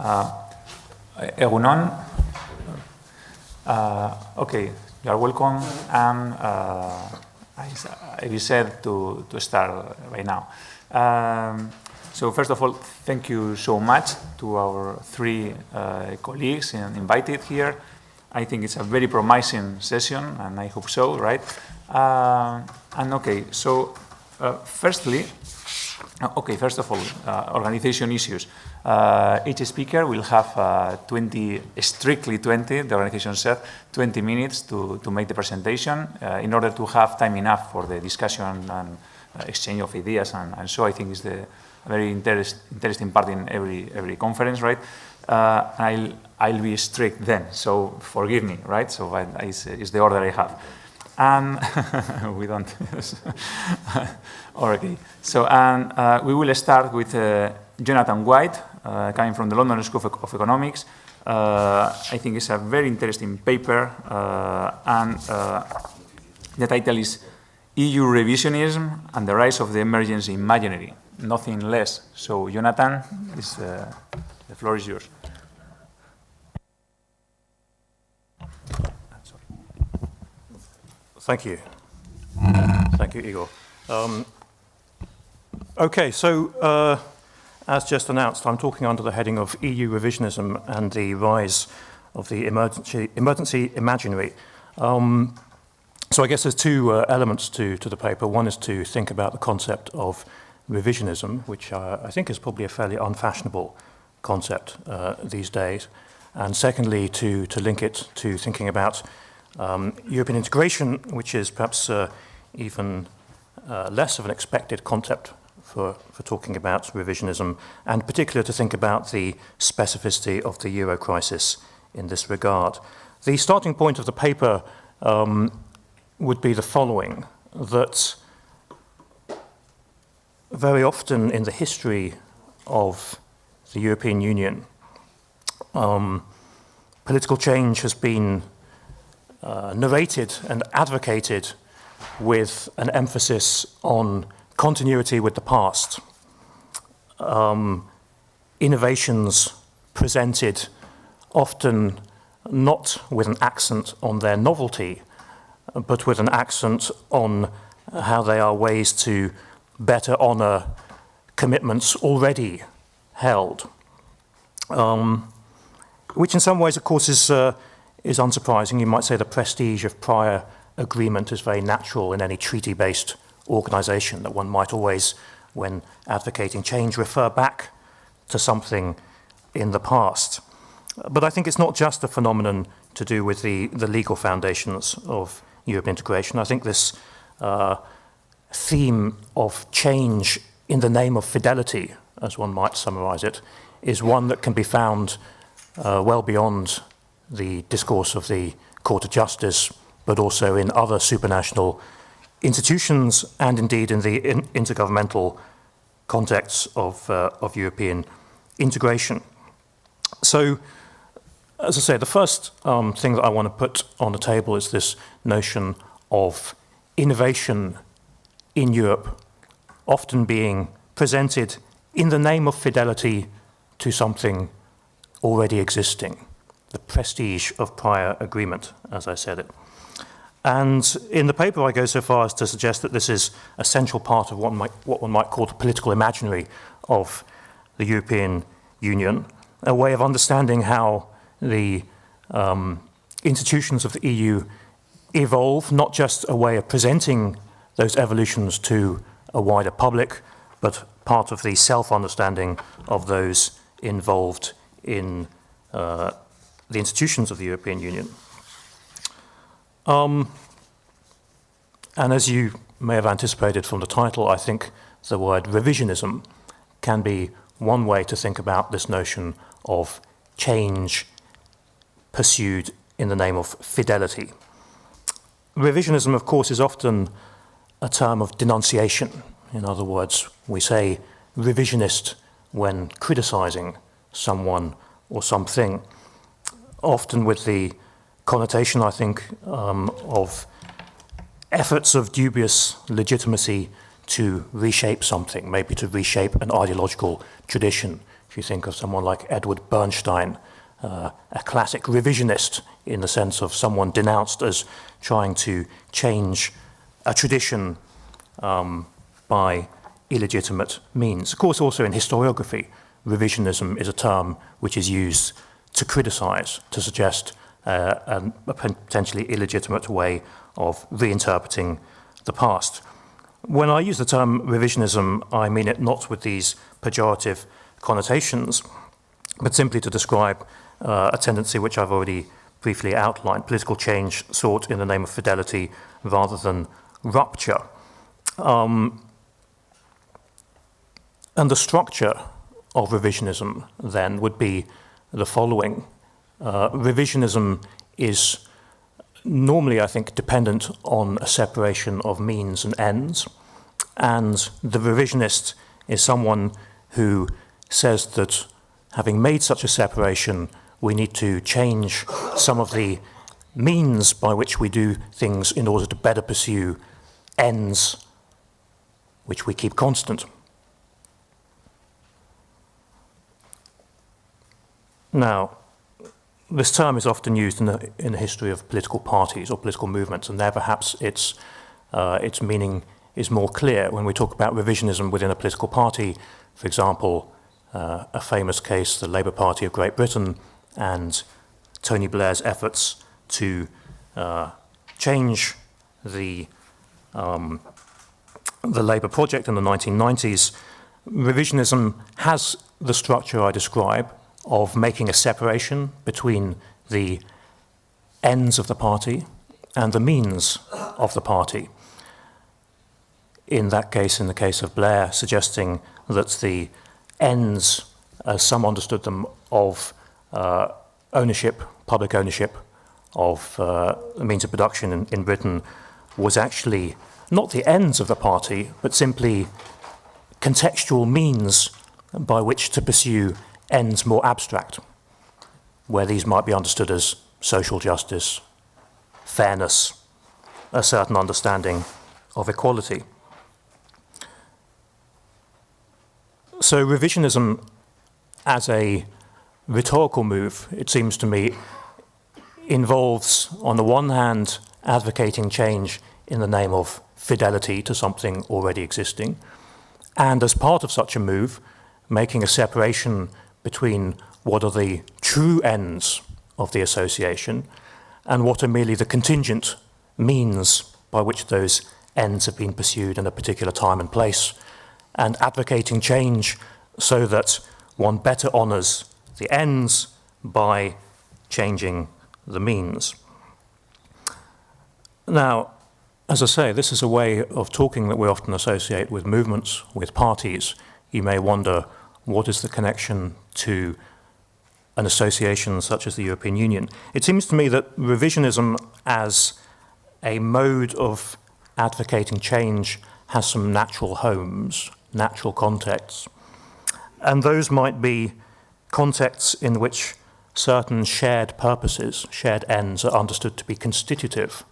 Egunon. Okay, you are welcome, and I decided to start right now. So first of all, thank you so much to our three colleagues invited here. I think it's a very promising session, and I hope so, right? And okay, so first of all, organization issues. Each speaker will have strictly 20, the organization said, 20 minutes to make the presentation in order to have time enough for the discussion and exchange of ideas. And so I think it's a very interesting part in every conference, right? I'll be strict then, so forgive me, right? So it's the order I have. And we don't. Okay. So we will start with Jonathan White, coming from the London School of Economics. I think it's a very interesting paper, and the title is EU Revisionism and the Rise of the Emergency Imaginary. Nothing less. So, Jonathan, the floor is yours. Thank you. Thank you, Igor. Okay, so as just announced, I'm talking under the heading of EU revisionism and the rise of the emergency imaginary. So I guess there's two elements to the paper. One is to think about the concept of revisionism, which I think is probably a fairly unfashionable concept these days. And secondly, to link it to thinking about European integration, which is perhaps even less of an expected concept for talking about revisionism, and particularly to think about the specificity of the Euro crisis in this regard. The starting point of the paper would be the following, that very often in the history of the European Union, political change has been narrated and advocated with an emphasis on continuity with the past. Innovations presented often not with an accent on their novelty, but with an accent on how they are ways to better honor commitments already held. Which in some ways, of course, is unsurprising. You might say the prestige of prior agreement is very natural in any treaty-based organization, that one might always, when advocating change, refer back to something in the past. But I think it's not just a phenomenon to do with the legal foundations of European integration. I think this theme of change in the name of fidelity, as one might summarize it, is one that can be found well beyond the discourse of the Court of Justice, but also in other supranational institutions and indeed in the intergovernmental contexts of European integration. So, as I say, the first thing that I want to put on the table is this notion of innovation in Europe often being presented in the name of fidelity to something already existing, the prestige of prior agreement, as I said it. And in the paper, I go so far as to suggest that this is a central part of what one might call the political imaginary of the European Union, a way of understanding how the institutions of the EU evolve, not just a way of presenting those evolutions to a wider public, but part of the self-understanding of those involved in the institutions of the European Union. And as you may have anticipated from the title, I think the word revisionism can be one way to think about this notion of change pursued in the name of fidelity. Revisionism, of course, is often a term of denunciation. In other words, we say revisionist when criticizing someone or something, often with the connotation, I think, of efforts of dubious legitimacy to reshape something, maybe to reshape an ideological tradition, If you think of someone like Edward Bernstein, a classic revisionist in the sense of someone denounced as trying to change a tradition by illegitimate means. Of course, also in historiography, revisionism is a term which is used to criticize, to suggest a potentially illegitimate way of reinterpreting the past. When I use the term revisionism, I mean it not with these pejorative connotations, but simply to describe a tendency which I've already briefly outlined, political change sought in the name of fidelity rather than rupture. And the structure of revisionism then would be the following. Revisionism is normally, I think, dependent on a separation of means and ends, and the revisionist is someone who says that having made such a separation, we need to change some of the means by which we do things in order to better pursue ends which we keep constant. Now, this term is often used in the history of political parties or political movements, and there perhaps its meaning is more clear when we talk about revisionism within a political party. For example, a famous case, the Labour Party of Great Britain, and Tony Blair's efforts to change the Labour project in the 1990s. Revisionism has the structure I describe of making a separation between the ends of the party and the means of the party. In that case, in the case of Blair, suggesting that the ends, as some understood them, of ownership, public ownership of the means of production in Britain was actually not the ends of the party, but simply contextual means by which to pursue ends more abstract, where these might be understood as social justice, fairness, a certain understanding of equality. So revisionism as a rhetorical move, it seems to me, involves, on the one hand, advocating change in the name of fidelity to something already existing, and as part of such a move, making a separation between what are the true ends of the association and what are merely the contingent means by which those ends have been pursued in a particular time and place, and advocating change so that one better honours the ends by changing the means. Now, as I say, this is a way of talking that we often associate with movements, with parties. You may wonder, what is the connection to an association such as the European Union? It seems to me that revisionism as a mode of advocating change has some natural homes, natural contexts. And those might be contexts in which certain shared purposes, shared ends, are understood to be constitutive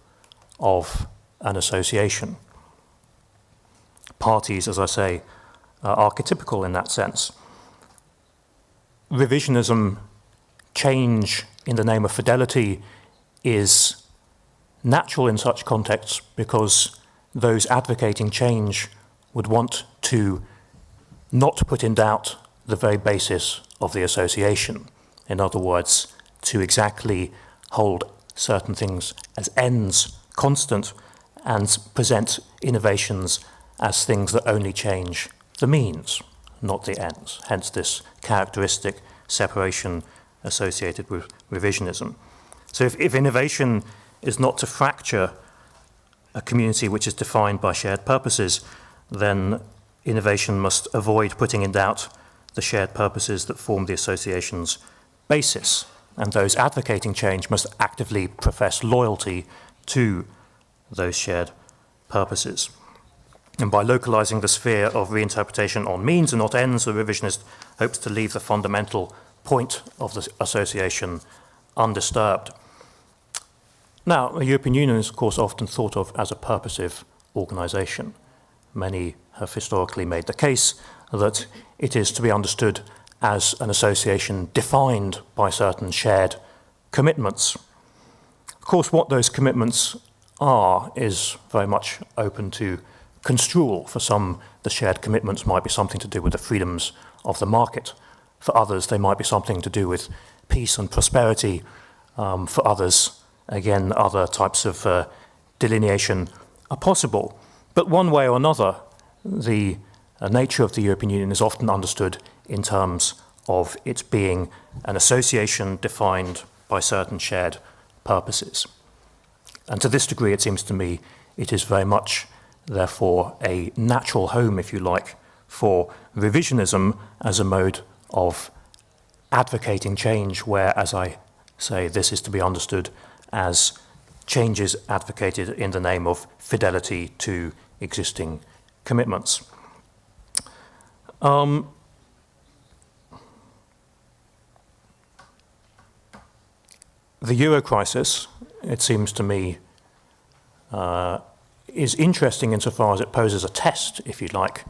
of an association. Parties, as I say, are archetypical in that sense. Revisionism, change in the name of fidelity, is natural in such contexts because those advocating change would want to not put in doubt the very basis of the association. In other words, to exactly hold certain things as ends constant and present innovations as things that only change the means, not the ends. Hence this characteristic separation associated with revisionism. So if innovation is not to fracture a community which is defined by shared purposes, then innovation must avoid putting in doubt the shared purposes that form the association's basis. And those advocating change must actively profess loyalty to those shared purposes. And by localizing the sphere of reinterpretation on means and not ends, the revisionist hopes to leave the fundamental point of the association undisturbed. Now, the European Union is, of course, often thought of as a purposive organization. Many have historically made the case that it is to be understood as an association defined by certain shared commitments. Of course, what those commitments are is very much open to construal. For some, the shared commitments might be something to do with the freedoms of the market. For others, they might be something to do with peace and prosperity. For others, again, other types of delineation are possible. But one way or another, the nature of the European Union is often understood in terms of its being an association defined by certain shared purposes. And to this degree, it seems to me, it is very much, therefore, a natural home, if you like, for revisionism as a mode of advocating change, where, as I say, this is to be understood as changes advocated in the name of fidelity to existing commitments. The euro crisis, it seems to me, is interesting insofar as it poses a test, if you like,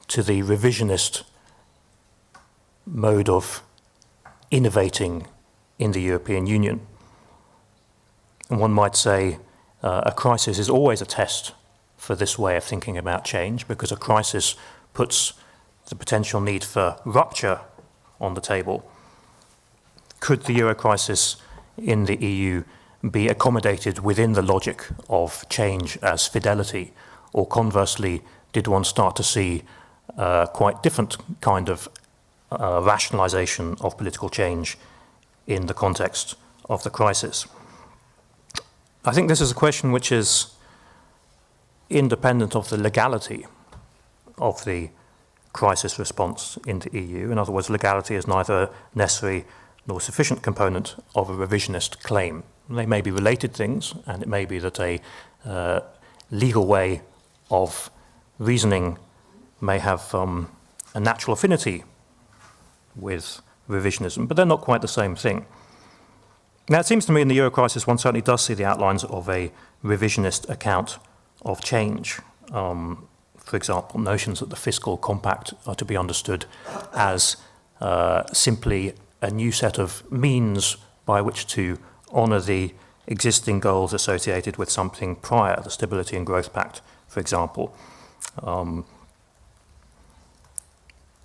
to the revisionist mode of innovating in the European Union. And one might say a crisis is always a test for this way of thinking about change, because a crisis puts the potential need for rupture on the table. Could the euro crisis in the EU be accommodated within the logic of change as fidelity, or conversely, did one start to see quite different kind of rationalization of political change in the context of the crisis? I think this is a question which is independent of the legality of the crisis response in the EU. In other words, legality is neither a necessary nor sufficient component of a revisionist claim. They may be related things, and it may be that a legal way of reasoning may have a natural affinity with revisionism, but they're not quite the same thing. Now, it seems to me in the euro crisis, one certainly does see the outlines of a revisionist account of change. For example, notions that the fiscal compact are to be understood as simply a new set of means by which to honour the existing goals associated with something prior, the Stability and Growth Pact, for example.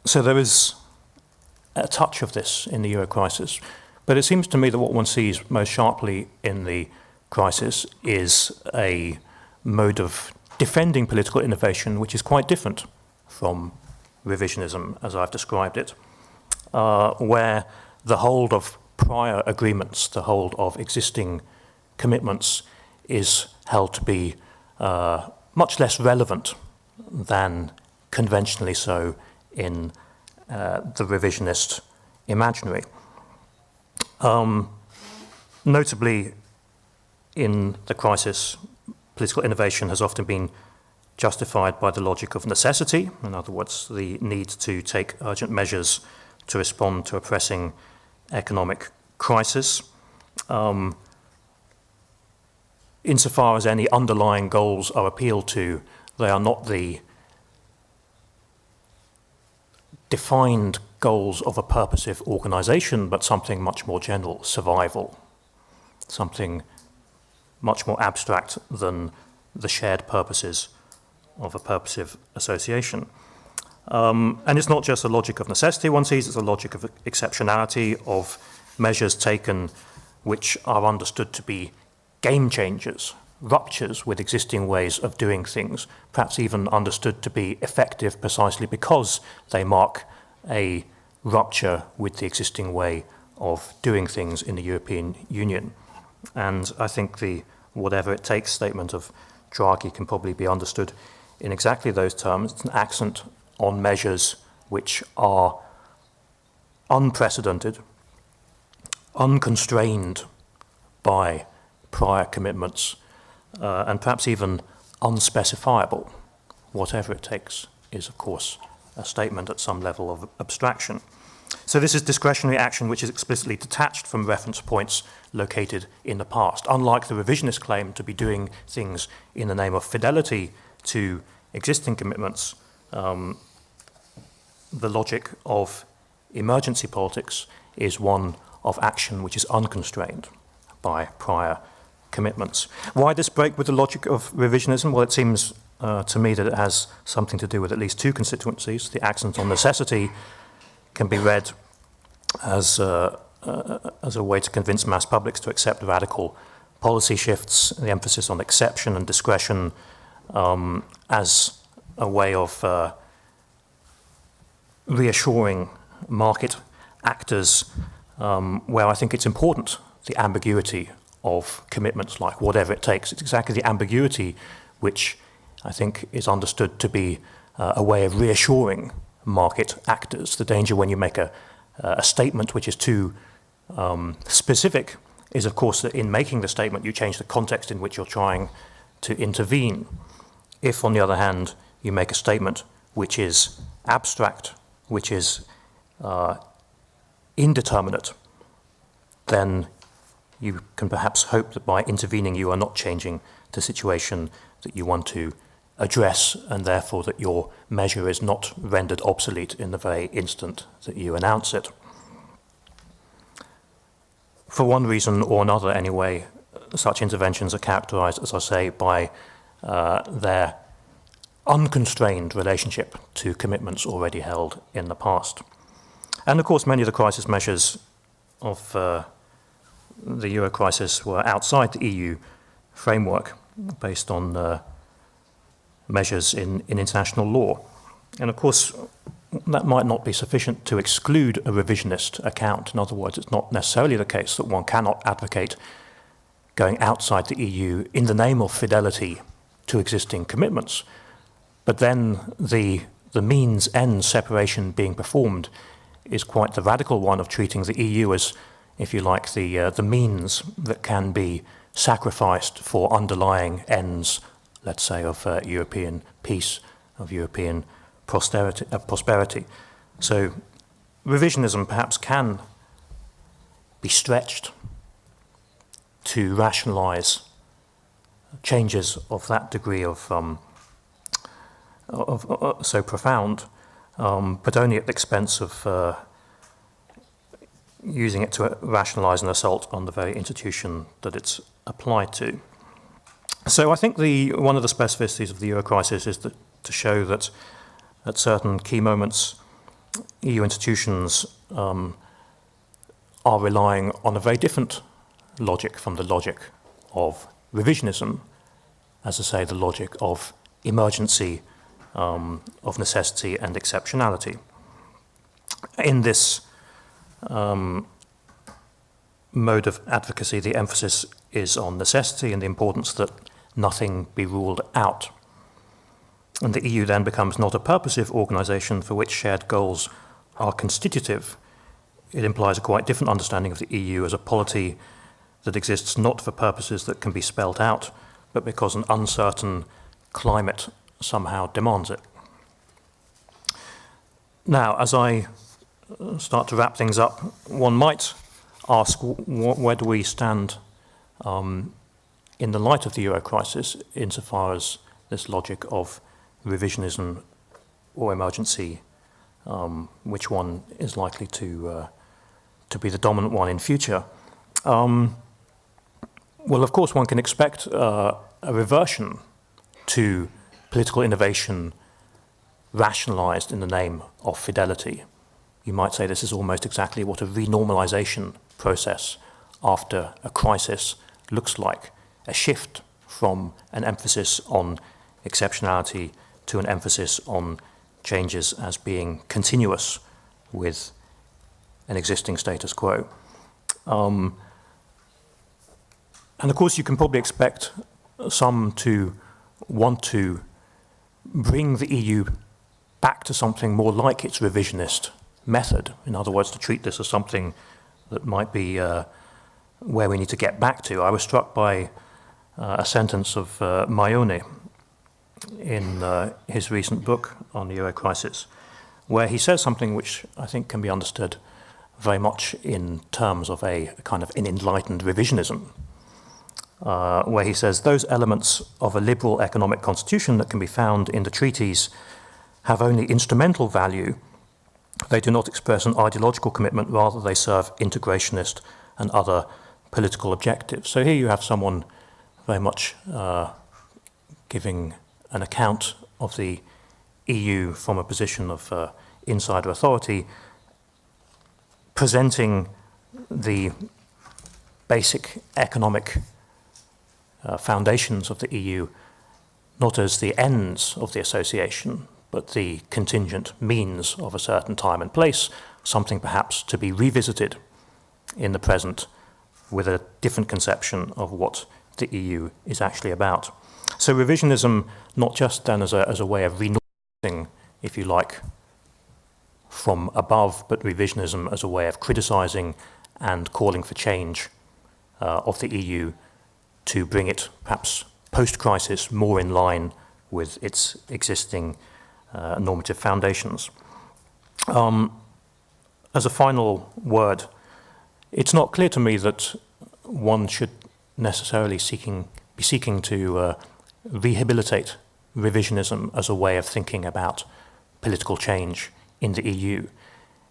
So there is a touch of this in the euro crisis. But it seems to me that what one sees most sharply in the crisis is a mode of defending political innovation which is quite different from revisionism as I've described it, where the hold of prior agreements, the hold of existing commitments is held to be much less relevant than conventionally so in the revisionist imaginary. Notably, in the crisis, political innovation has often been justified by the logic of necessity, in other words, the need to take urgent measures to respond to a pressing economic crisis. Insofar as any underlying goals are appealed to, they are not the defined goals of a purposive organization, but something much more general, survival, something much more abstract than the shared purposes of a purposive association. And it's not just a logic of necessity, one sees it's a logic of exceptionality, of measures taken which are understood to be game changers, ruptures with existing ways of doing things, perhaps even understood to be effective precisely because they mark a rupture with the existing way of doing things in the European Union. And I think the whatever it takes statement of Draghi can probably be understood in exactly those terms. It's an accent on measures which are unprecedented, unconstrained by prior commitments, and perhaps even unspecifiable. Whatever it takes is, of course, a statement at some level of abstraction. So this is discretionary action which is explicitly detached from reference points located in the past. Unlike the revisionist claim to be doing things in the name of fidelity to existing commitments, the logic of emergency politics is one of action which is unconstrained by prior commitments. Why this break with the logic of revisionism? Well, it seems to me that it has something to do with at least two constituencies. The accent on necessity can be read as a way to convince mass publics to accept radical policy shifts, the emphasis on exception and discretion as a way of reassuring market actors, where I think it's important, the ambiguity of commitments like whatever it takes. It's exactly the ambiguity which I think is understood to be a way of reassuring market actors. The danger when you make a statement which is too specific is, of course, that in making the statement you change the context in which you're trying to intervene. If, on the other hand, you make a statement which is abstract, which is indeterminate, then you can perhaps hope that by intervening you are not changing the situation that you want to address, and therefore that your measure is not rendered obsolete in the very instant that you announce it. For one reason or another, anyway, such interventions are characterized, as I say, by their unconstrained relationship to commitments already held in the past. And of course, many of the crisis measures of the euro crisis were outside the EU framework, based on measures in international law. And of course, that might not be sufficient to exclude a revisionist account. In other words, it's not necessarily the case that one cannot advocate going outside the EU in the name of fidelity to existing commitments. But then the means-end separation being performed is quite the radical one of treating the EU as, if you like, the means that can be sacrificed for underlying ends, let's say, of European peace, of European prosperity. So revisionism perhaps can be stretched to rationalize changes of that degree of so profound, but only at the expense of using it to rationalize an assault on the very institution that it's applied to. So I think one of the specificities of the euro crisis is to show that at certain key moments, EU institutions are relying on a very different logic from the logic of revisionism, as I say, the logic of emergency, of necessity and exceptionality. In this mode of advocacy, the emphasis is on necessity and the importance that nothing be ruled out. And the EU then becomes not a purposive organisation for which shared goals are constitutive. It implies a quite different understanding of the EU as a polity that exists not for purposes that can be spelt out, but because an uncertain climate somehow demands it. Now, as I start to wrap things up, one might ask, where do we stand in the light of the euro crisis, insofar as this logic of revisionism or emergency, which one is likely to be the dominant one in future? Well, of course, one can expect a reversion to political innovation rationalized in the name of fidelity. You might say this is almost exactly what a renormalization process after a crisis looks like, a shift from an emphasis on exceptionality to an emphasis on changes as being continuous with an existing status quo. And of course, you can probably expect some to want to bring the EU back to something more like its revisionist method. In other words, to treat this as something that might be where we need to get back to. I was struck by a sentence of Maione in his recent book on the euro crisis, where he says something which I think can be understood very much in terms of a kind of an enlightened revisionism, where he says those elements of a liberal economic constitution that can be found in the treaties have only instrumental value They do not express an ideological commitment, rather they serve integrationist and other political objectives. So here you have someone very much giving an account of the EU from a position of insider authority, presenting the basic economic foundations of the EU not as the ends of the association, but the contingent means of a certain time and place, something perhaps to be revisited in the present with a different conception of what the EU is actually about. So revisionism, not just then as a way of renorming, if you like, from above, but revisionism as a way of criticizing and calling for change of the EU to bring it, perhaps post-crisis, more in line with its existing normative foundations. As a final word, it's not clear to me that one should necessarily be seeking to rehabilitate revisionism as a way of thinking about political change in the EU.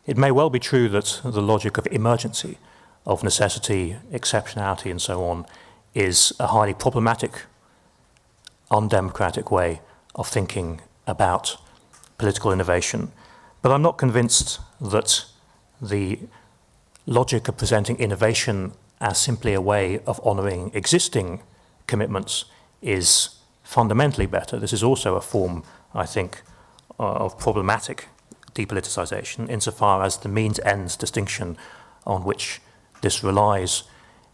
It may well be true that the logic of emergency, of necessity, exceptionality, and so on, is a highly problematic, undemocratic way of thinking about political innovation. But I'm not convinced that the logic of presenting innovation as simply a way of honouring existing commitments is fundamentally better. This is also a form, I think, of problematic depoliticisation, insofar as the means-ends distinction on which this relies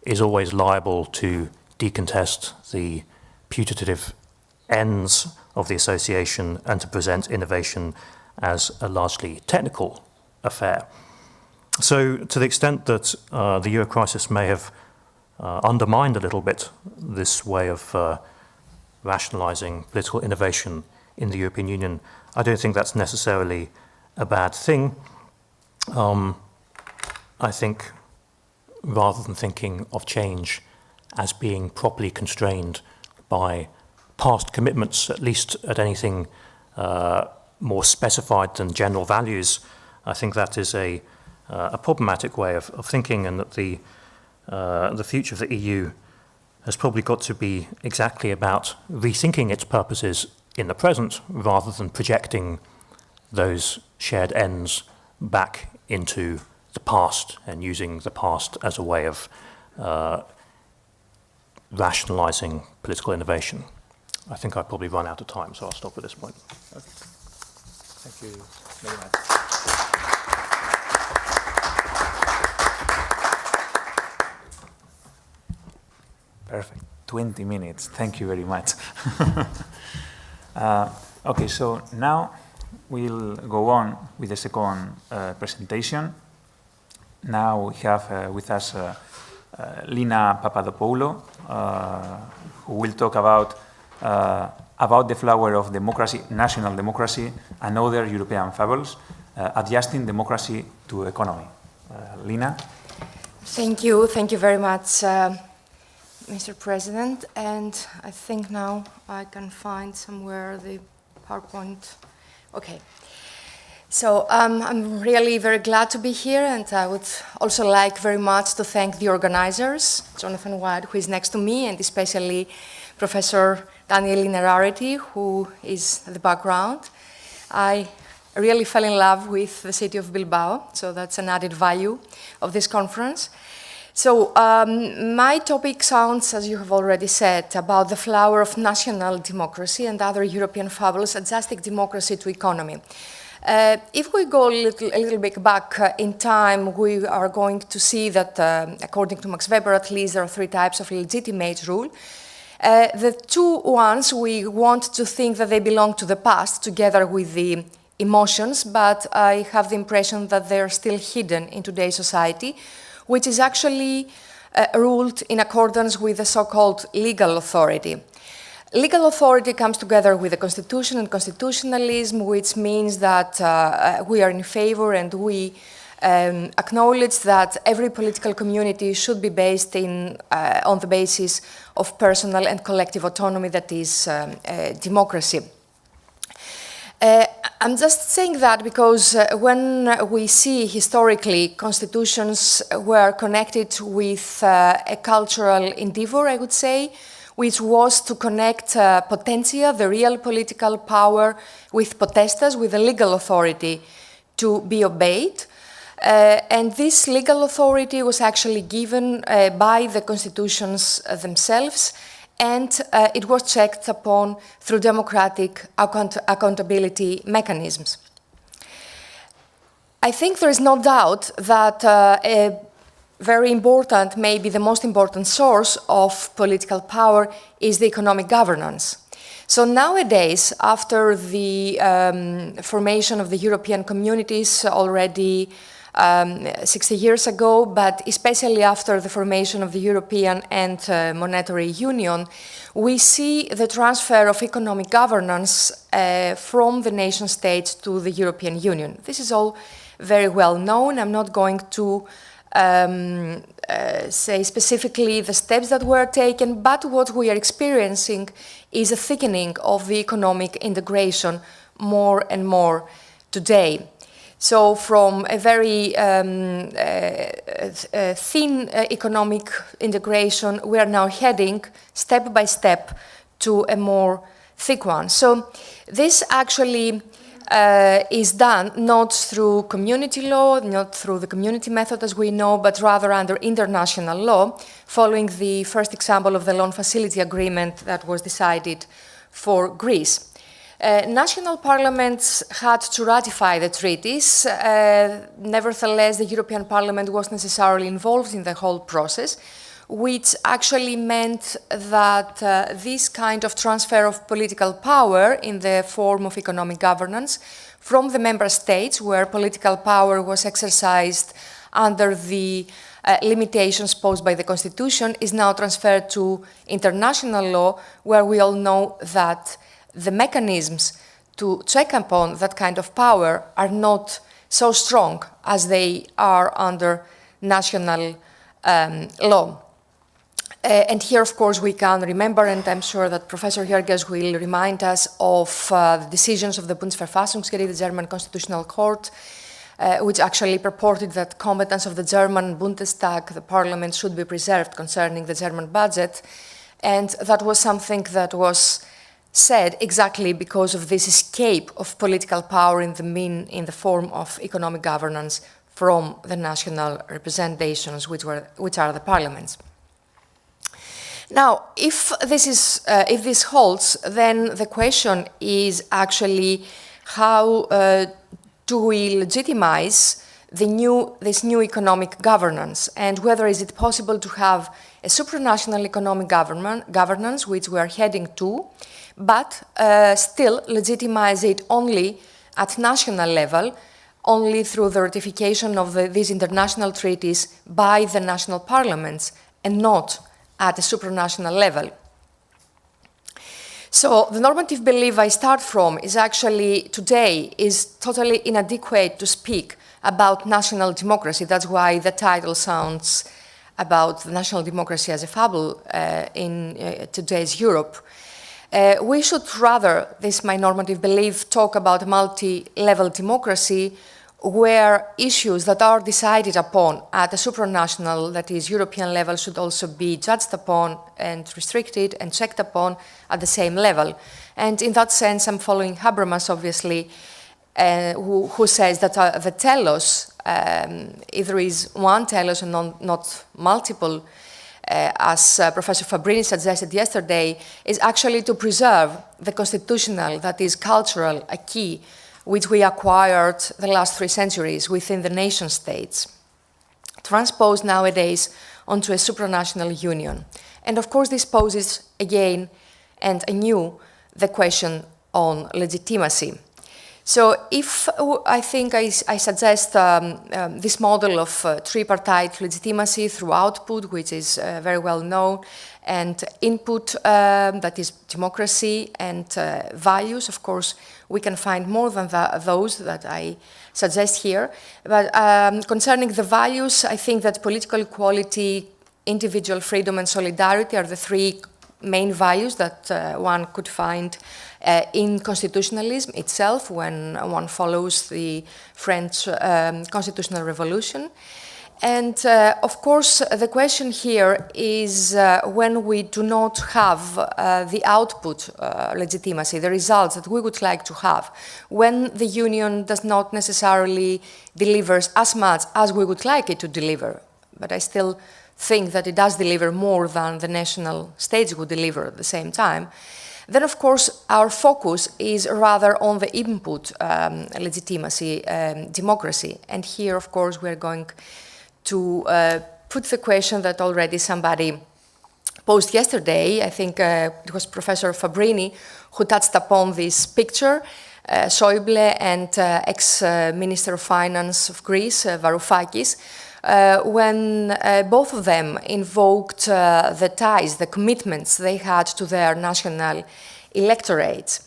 is always liable to decontest the putative ends of the association and to present innovation as a largely technical affair. So to the extent that the euro crisis may have undermined a little bit this way of rationalising political innovation in the European Union, I don't think that's necessarily a bad thing. I think rather than thinking of change as being properly constrained by past commitments, at least at anything more specified than general values, I think that is a problematic way of thinking, and that the future of the EU has probably got to be exactly about rethinking its purposes in the present rather than projecting those shared ends back into the past and using the past as a way of rationalising political innovation. I think I've probably run out of time, so I'll stop at this point. Okay. Thank you very much. Perfect. 20 minutes. Thank you very much. Okay, so now we'll go on with the second presentation. Now we have with us Lina Papadopoulou, who will talk about the flower of democracy, national democracy, and other European fables, adjusting democracy to economy. Lina? Thank you very much, Mr. President. And I think now I can find somewhere the PowerPoint. Okay. So I'm really very glad to be here, and I would also like very much to thank the organizers, Jonathan White, who is next to me, and especially Professor Daniel Inerarity, who is at the background. I really fell in love with the city of Bilbao, so that's an added value of this conference. So my topic sounds, as you have already said, about the flower of national democracy and other European fables, adjusting democracy to economy. If we go a little bit back in time, we are going to see that, according to Max Weber at least, there are three types of legitimate rule. The two ones, we want to think that they belong to the past, together with the emotions, but I have the impression that they are still hidden in today's society, which is actually ruled in accordance with the so-called legal authority. Legal authority comes together with the Constitution and constitutionalism, which means that we are in favor and we acknowledge that every political community should be based on the basis of personal and collective autonomy, that is democracy. I'm just saying that because when we see historically constitutions were connected with a cultural endeavor, I would say, which was to connect potentia, the real political power, with potestas, with the legal authority to be obeyed. And this legal authority was actually given by the constitutions themselves, and it was checked upon through democratic accountability mechanisms. I think there is no doubt that a very important, maybe the most important source of political power is the economic governance. So nowadays, after the formation of the European communities already 60 years ago, but especially after the formation of the European and Monetary Union, we see the transfer of economic governance from the nation states to the European Union. This is all very well known. I'm not going to say specifically the steps that were taken, but what we are experiencing is a thickening of the economic integration more and more today. So from a very thin economic integration, we are now heading step by step to a more thick one. So this actually is done not through community law, not through the community method as we know, but rather under international law, following the first example of the loan facility agreement that was decided for Greece. National parliaments had to ratify the treaties. Nevertheless, the European Parliament was necessarily involved in the whole process, which actually meant that this kind of transfer of political power in the form of economic governance from the member states, where political power was exercised under the limitations posed by the Constitution, is now transferred to international law, where we all know that the mechanisms to check upon that kind of power are not so strong as they are under national law. And here, of course, we can remember, and I'm sure that Professor Jörges will remind us of the decisions of the Bundesverfassungsgericht, the German Constitutional Court, which actually purported that competence of the German Bundestag, the parliament, should be preserved concerning the German budget. And that was something that was said exactly because of this escape of political power in the form of economic governance from the national representations, which are the parliaments. Now, if this holds, then the question is actually how do we legitimize this new economic governance, and whether is it possible to have a supranational economic governance, which we are heading to, but still legitimize it only at national level, only through the ratification of these international treaties by the national parliaments, and not at a supranational level. So the normative belief I start from is actually today is totally inadequate to speak about national democracy. That's why the title sounds about the national democracy as a fable in today's Europe. We should rather, this is my normative belief, talk about multi-level democracy, where issues that are decided upon at a supranational, that is European level, should also be judged upon and restricted and checked upon at the same level. And in that sense, I'm following Habermas, obviously, who says that the telos, if there is one telos and not multiple, as Professor Fabrini suggested yesterday, is actually to preserve the constitutional, that is cultural, acquis, which we acquired the last 3 centuries within the nation states, transposed nowadays onto a supranational union. And of course, this poses again and anew the question on legitimacy. So if I think I suggest this model of tripartite legitimacy through output, which is very well known, and input, that is democracy, and values. Of course, we can find more than those that I suggest here. But concerning the values, I think that political equality, individual freedom, and solidarity are the 3 main values that one could find in constitutionalism itself when one follows the French constitutional revolution. And of course, the question here is when we do not have the output legitimacy, the results that we would like to have, when the Union does not necessarily deliver as much as we would like it to deliver, but I still think that it does deliver more than the national states would deliver at the same time, then of course our focus is rather on the input legitimacy, democracy. And here of course we're going to put the question that already somebody posed yesterday. I think it was Professor Fabrini who touched upon this picture, Schäuble and ex-Minister of Finance of Greece, Varoufakis, when both of them invoked the ties, the commitments they had to their national electorates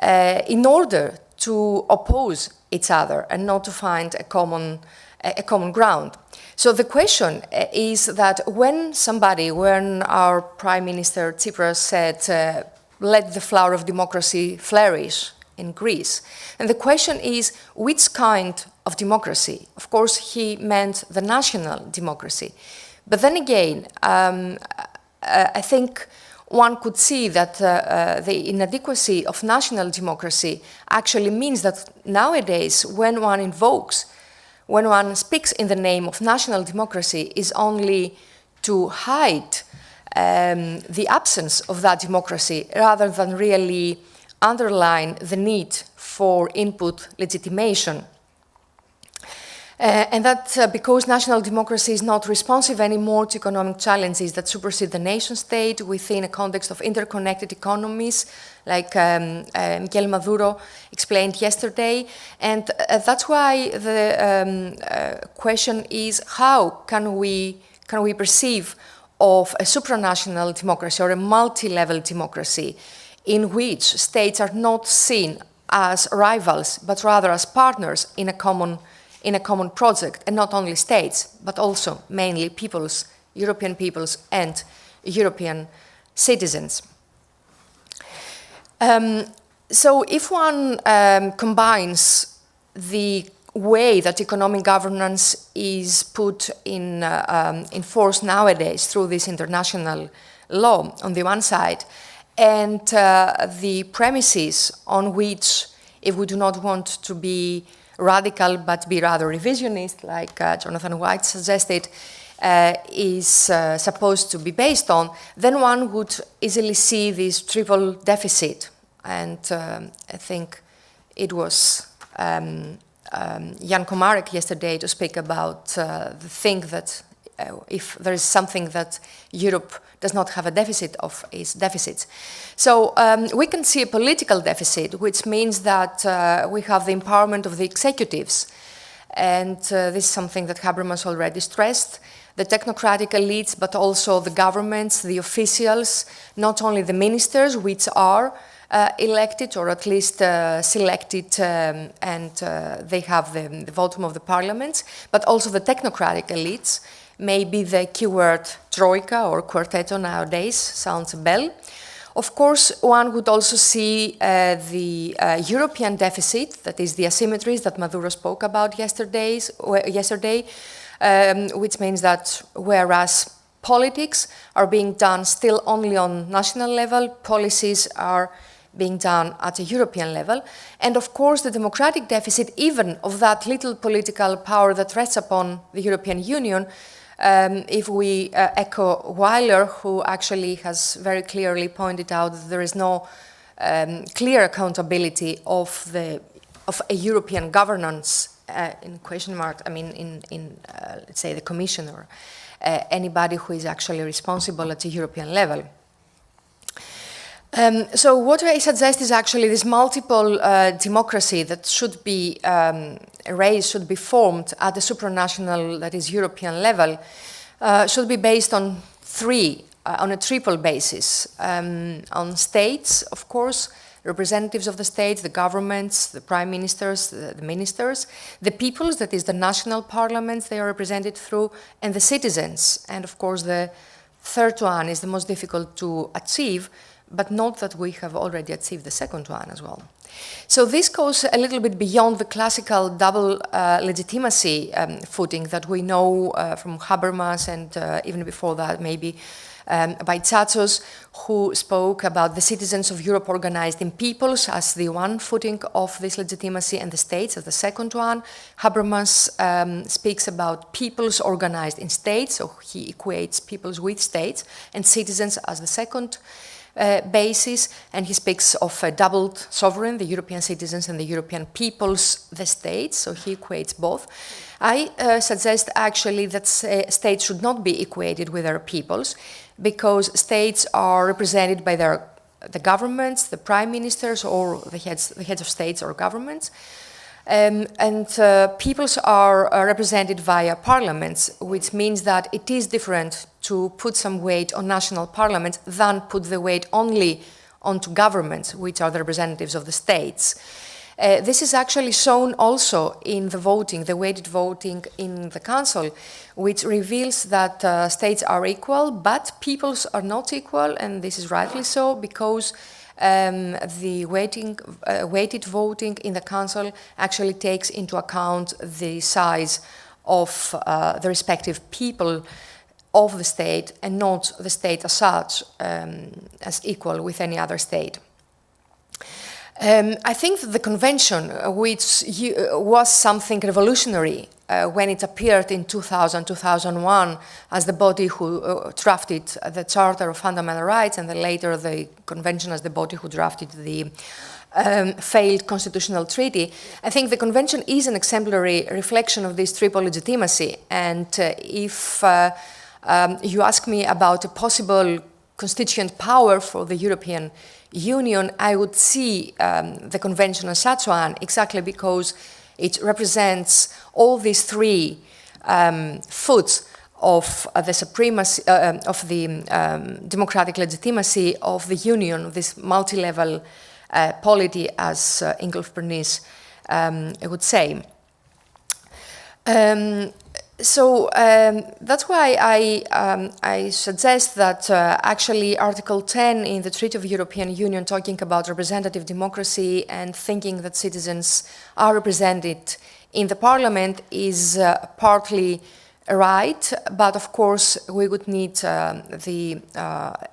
in order to oppose each other and not to find a common ground. So the question is that when our Prime Minister Tsipras said, let the flower of democracy flourish in Greece, and the question is, which kind of democracy? Of course, he meant the national democracy. But then again, I think one could see that the inadequacy of national democracy actually means that nowadays, when one speaks in the name of national democracy, is only to hide the absence of that democracy rather than really underline the need for input legitimation. And that because national democracy is not responsive anymore to economic challenges that supersede the nation state within a context of interconnected economies, like Miguel Maduro explained yesterday. And that's why the question is, how can we perceive of a supranational democracy or a multi-level democracy in which states are not seen as rivals, but rather as partners in a common project, and not only states, but also mainly peoples, European peoples and European citizens. So if one combines the way that economic governance is put in force nowadays through this international law on the one side, and the premises on which, if we do not want to be radical but be rather revisionist, like Jonathan White suggested, is supposed to be based on, then one would easily see this triple deficit. And I think it was Jan Komarek yesterday to speak about the thing that if there is something that Europe does not have a deficit of, is deficits. So we can see a political deficit, which means that we have the empowerment of the executives. And this is something that Habermas already stressed. The technocratic elites, but also the governments, the officials, not only the ministers, which are elected or at least selected and they have the votum of the parliaments, but also the technocratic elites. Maybe the keyword troika or quarteto nowadays sounds a bell. Of course, one would also see the European deficit, that is the asymmetries that Maduro spoke about yesterday, which means that whereas politics are being done still only on national level, policies are being done at a European level. And of course, the democratic deficit, even of that little political power that rests upon the European Union, if we echo Weiler, who actually has very clearly pointed out that there is no clear accountability of a European governance in question mark, I mean, let's say the Commission or anybody who is actually responsible at a European level. So what I suggest is actually this multiple democracy that should be raised, should be formed at the supranational, that is European level, should be based on on a triple basis. On states, of course, representatives of the states, the governments, the prime ministers, the ministers, the peoples, that is the national parliaments they are represented through, and the citizens, and of course the third one is the most difficult to achieve, but note that we have already achieved the second one as well. So this goes a little bit beyond the classical double legitimacy footing that we know from Habermas and even before that maybe by Tsatsos, who spoke about the citizens of Europe organized in peoples as the one footing of this legitimacy and the states as the second one. Habermas speaks about peoples organized in states, so he equates peoples with states, and citizens as the second basis, and he speaks of a doubled sovereign, the European citizens and the European peoples, the states, so he equates both. I suggest actually that states should not be equated with their peoples, because states are represented by the governments, the prime ministers, or the heads of states or governments. Peoples are represented via parliaments, which means that it is different to put some weight on national parliaments than put the weight only onto governments, which are the representatives of the states. This is actually shown also in the voting, the weighted voting in the Council, which reveals that states are equal, but peoples are not equal, and this is rightly so, because the weighted voting in the Council actually takes into account the size of the respective people of the state and not the state as such, as equal with any other state. I think that the convention, which was something revolutionary when it appeared in 2000-2001 as the body who drafted the Charter of Fundamental Rights, and then later the convention as the body who drafted the failed constitutional treaty, I think the convention is an exemplary reflection of this triple legitimacy. And if you ask me about a possible constituent power for the European Union, I would see the convention as such one, exactly because it represents all these three foots of the supremacy, of the democratic legitimacy of the Union, this multi-level polity, as Ingolf Bernays would say. So that's why I suggest that actually Article 10 in the Treaty of European Union, talking about representative democracy and thinking that citizens are represented in the parliament, is partly right, but of course we would need the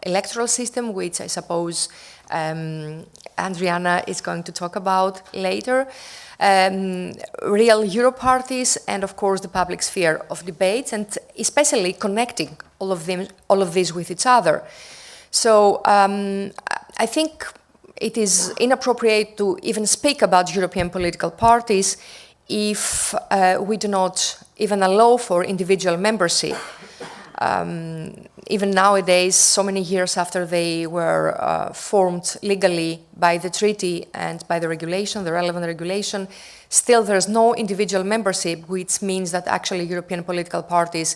electoral system, which I suppose Adriana is going to talk about later. Real Euro parties, and of course the public sphere of debates, and especially connecting all of these with each other. So I think it is inappropriate to even speak about European political parties if we do not even allow for individual membership. Even nowadays, so many years after they were formed legally by the treaty and by the regulation, the relevant regulation, still there's no individual membership, which means that actually European political parties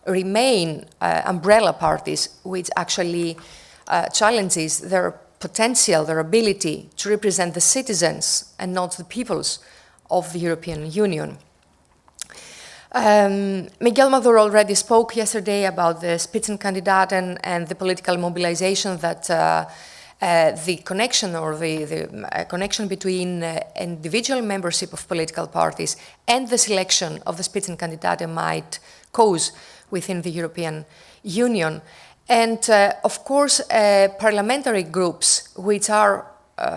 remain umbrella parties, which actually challenges their potential, their ability to represent the citizens and not the peoples of the European Union. Miguel Maduro already spoke yesterday about the Spitzenkandidaten and the political mobilization that the connection or the connection between individual membership of political parties and the selection of the Spitzenkandidaten might cause within the European Union. And of course, parliamentary groups which are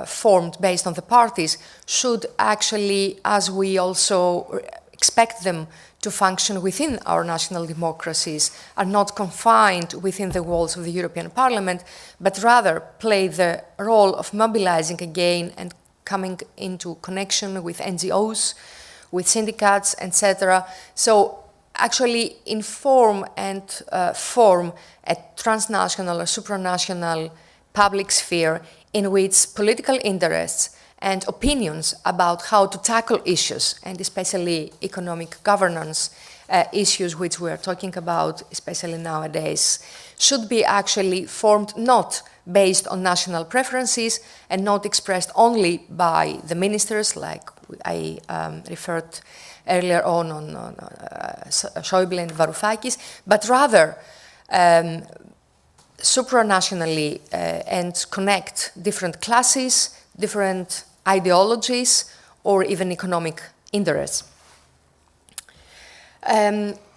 formed based on the parties should actually, as we also expect them to function within our national democracies, are not confined within the walls of the European Parliament, but rather play the role of mobilizing again and coming into connection with NGOs, with syndicates, etc. So actually inform and form a transnational or supranational public sphere in which political interests and opinions about how to tackle issues, and especially economic governance issues, which we are talking about, especially nowadays, should be actually formed not based on national preferences and not expressed only by the ministers, like I referred earlier on Schäuble and Varoufakis, but rather supranationally and connect different classes, different ideologies, or even economic interests.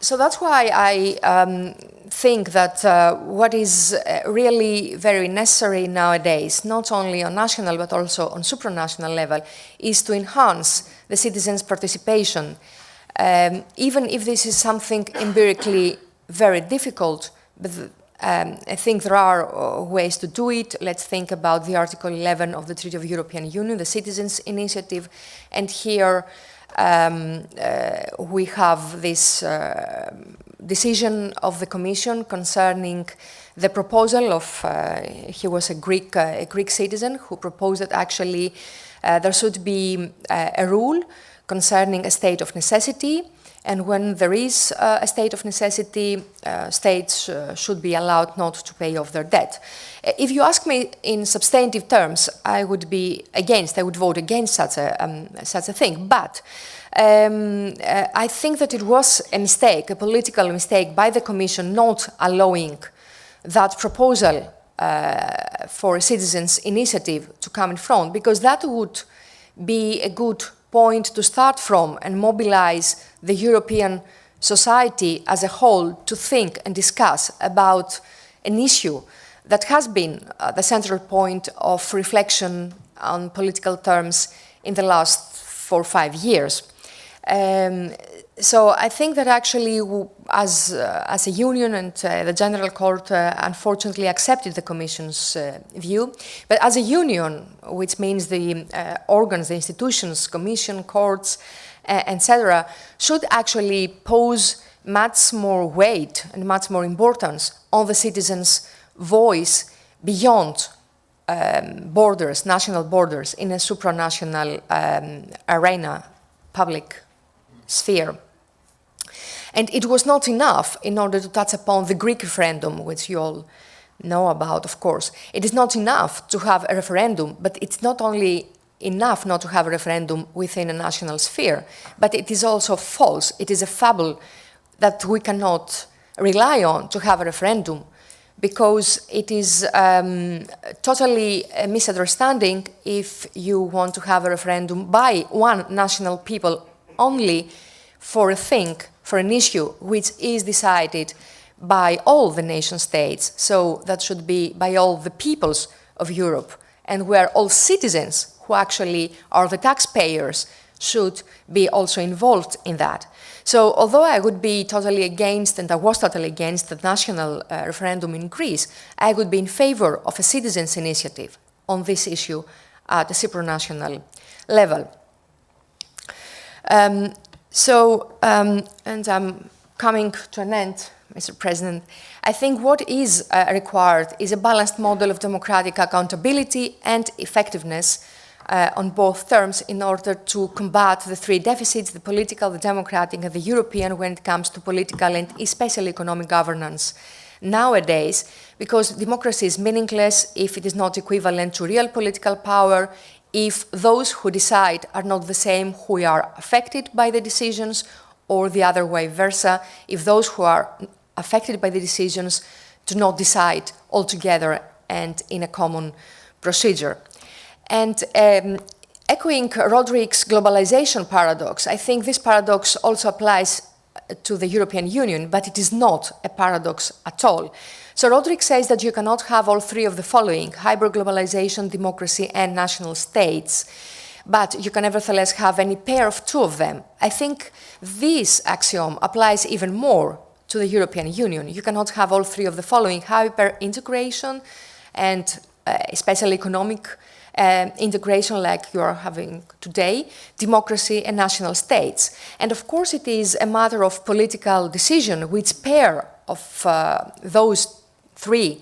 So that's why I think that what is really very necessary nowadays, not only on national but also on supranational level, is to enhance the citizens' participation. Even if this is something empirically very difficult, but I think there are ways to do it. Let's think about the Article 11 of the Treaty of European Union, the Citizens' Initiative, and here we have this decision of the Commission concerning the proposal of, he was a Greek citizen who proposed that actually there should be a rule concerning a state of necessity, and when there is a state of necessity, states should be allowed not to pay off their debt. If you ask me in substantive terms, I would be against, I would vote against such a thing. But I think that it was a mistake, a political mistake by the Commission not allowing that proposal for a citizens' initiative to come in front, because that would be a good point to start from and mobilize the European society as a whole to think and discuss about an issue that has been the central point of reflection on political terms in the last 4 or 5 years. So I think that actually as a union, and the General Court unfortunately accepted the Commission's view, but as a union, which means the organs, the institutions, Commission, courts, etc., should actually pose much more weight and much more importance on the citizens' voice beyond borders, national borders, in a supranational arena, public sphere. And it was not enough in order to touch upon the Greek referendum, which you all know about, of course. It is not enough to have a referendum, but it's not only enough not to have a referendum within a national sphere, but it is also false. It is a fable that we cannot rely on to have a referendum, because it is totally a misunderstanding if you want to have a referendum by one national people only for a thing, for an issue which is decided by all the nation states. So that should be by all the peoples of Europe, and where all citizens, who actually are the taxpayers, should be also involved in that. So although I would be totally against, and I was totally against the national referendum in Greece, I would be in favor of a citizens' initiative on this issue at the supranational level. And I'm coming to an end, Mr. President. I think what is required is a balanced model of democratic accountability and effectiveness on both terms in order to combat the three deficits, the political, the democratic, and the European, when it comes to political and especially economic governance nowadays, because democracy is meaningless if it is not equivalent to real political power, if those who decide are not the same who are affected by the decisions, or the other way versa, if those who are affected by the decisions do not decide altogether and in a common procedure. And echoing Roderick's globalization paradox, I think this paradox also applies to the European Union, but it is not a paradox at all. So Roderick says that you cannot have all three of the following: hyper-globalization, democracy, and national states, but you can nevertheless have any pair of two of them. I think this axiom applies even more to the European Union. You cannot have all three of the following: hyper-integration and especially economic integration like you are having today, democracy, and national states. And of course it is a matter of political decision which pair of those three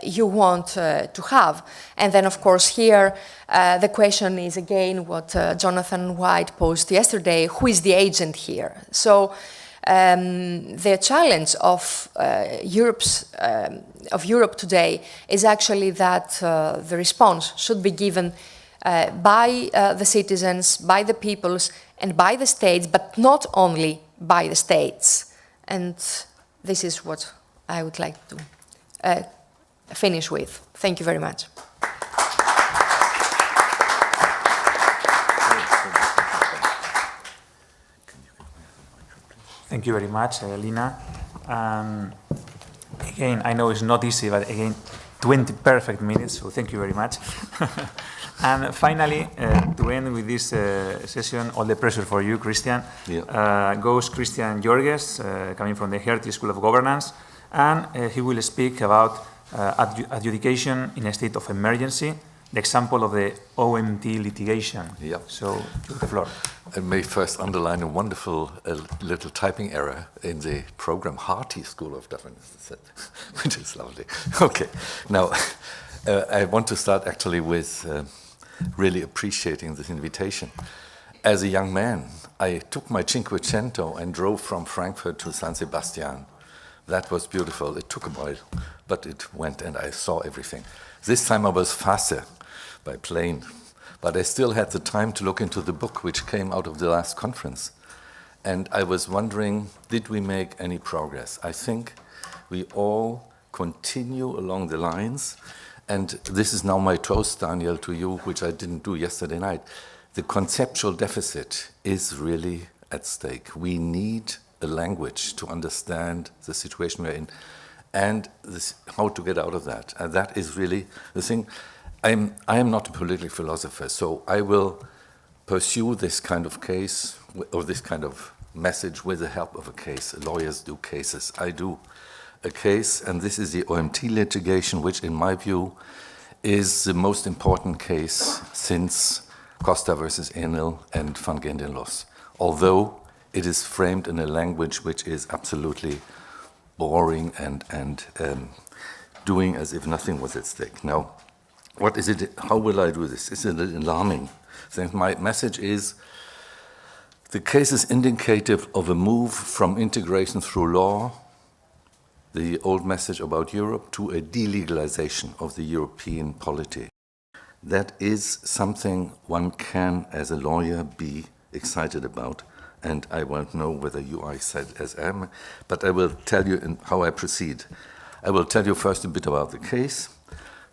you want to have. And then of course here the question is again what Jonathan White posed yesterday: who is the agent here? So the challenge of Europe today is actually that the response should be given by the citizens, by the peoples, and by the states, but not only by the states. And this is what I would like to finish with. Thank you very much. Thank you very much, Lina. Again, I know it's not easy, but again, 20 perfect minutes, so thank you very much. And finally, to end with this session, all the pressure for you, Christian, goes Christian Jorges, coming from the Hertie School of Governance, and he will speak about adjudication in a state of emergency, the example of the OMT litigation. Yeah. So, to the floor. I may first underline a wonderful little typing error in the program Hertie School of Governance, which is lovely. Okay, now I want to start actually with really appreciating this invitation. As a young man, I took my Cinquecento and drove from Frankfurt to San Sebastian. That was beautiful. It took a while, but it went and I saw everything. This time I was faster by plane, but I still had the time to look into the book which came out of the last conference. And I was wondering, did we make any progress? I think we all continue along the lines, and this is now my toast, Daniel, to you, which I didn't do yesterday night. The conceptual deficit is really at stake. We need a language to understand the situation we're in and how to get out of that. And that is really the thing. I am not a political philosopher, so I will pursue this kind of case or this kind of message with the help of a case. Lawyers do cases. I do a case, and this is the OMT litigation, which in my view is the most important case since Costa versus Enel and Van Gendenlos, although it is framed in a language which is absolutely boring and doing as if nothing was at stake. Now, what is it? How will I do this? It's a little alarming. So my message is the case is indicative of a move from integration through law, the old message about Europe, to a delegalization of the European polity. That is something one can, as a lawyer, be excited about. And I won't know whether you are excited as I am, but I will tell you how I proceed. I will tell you first a bit about the case.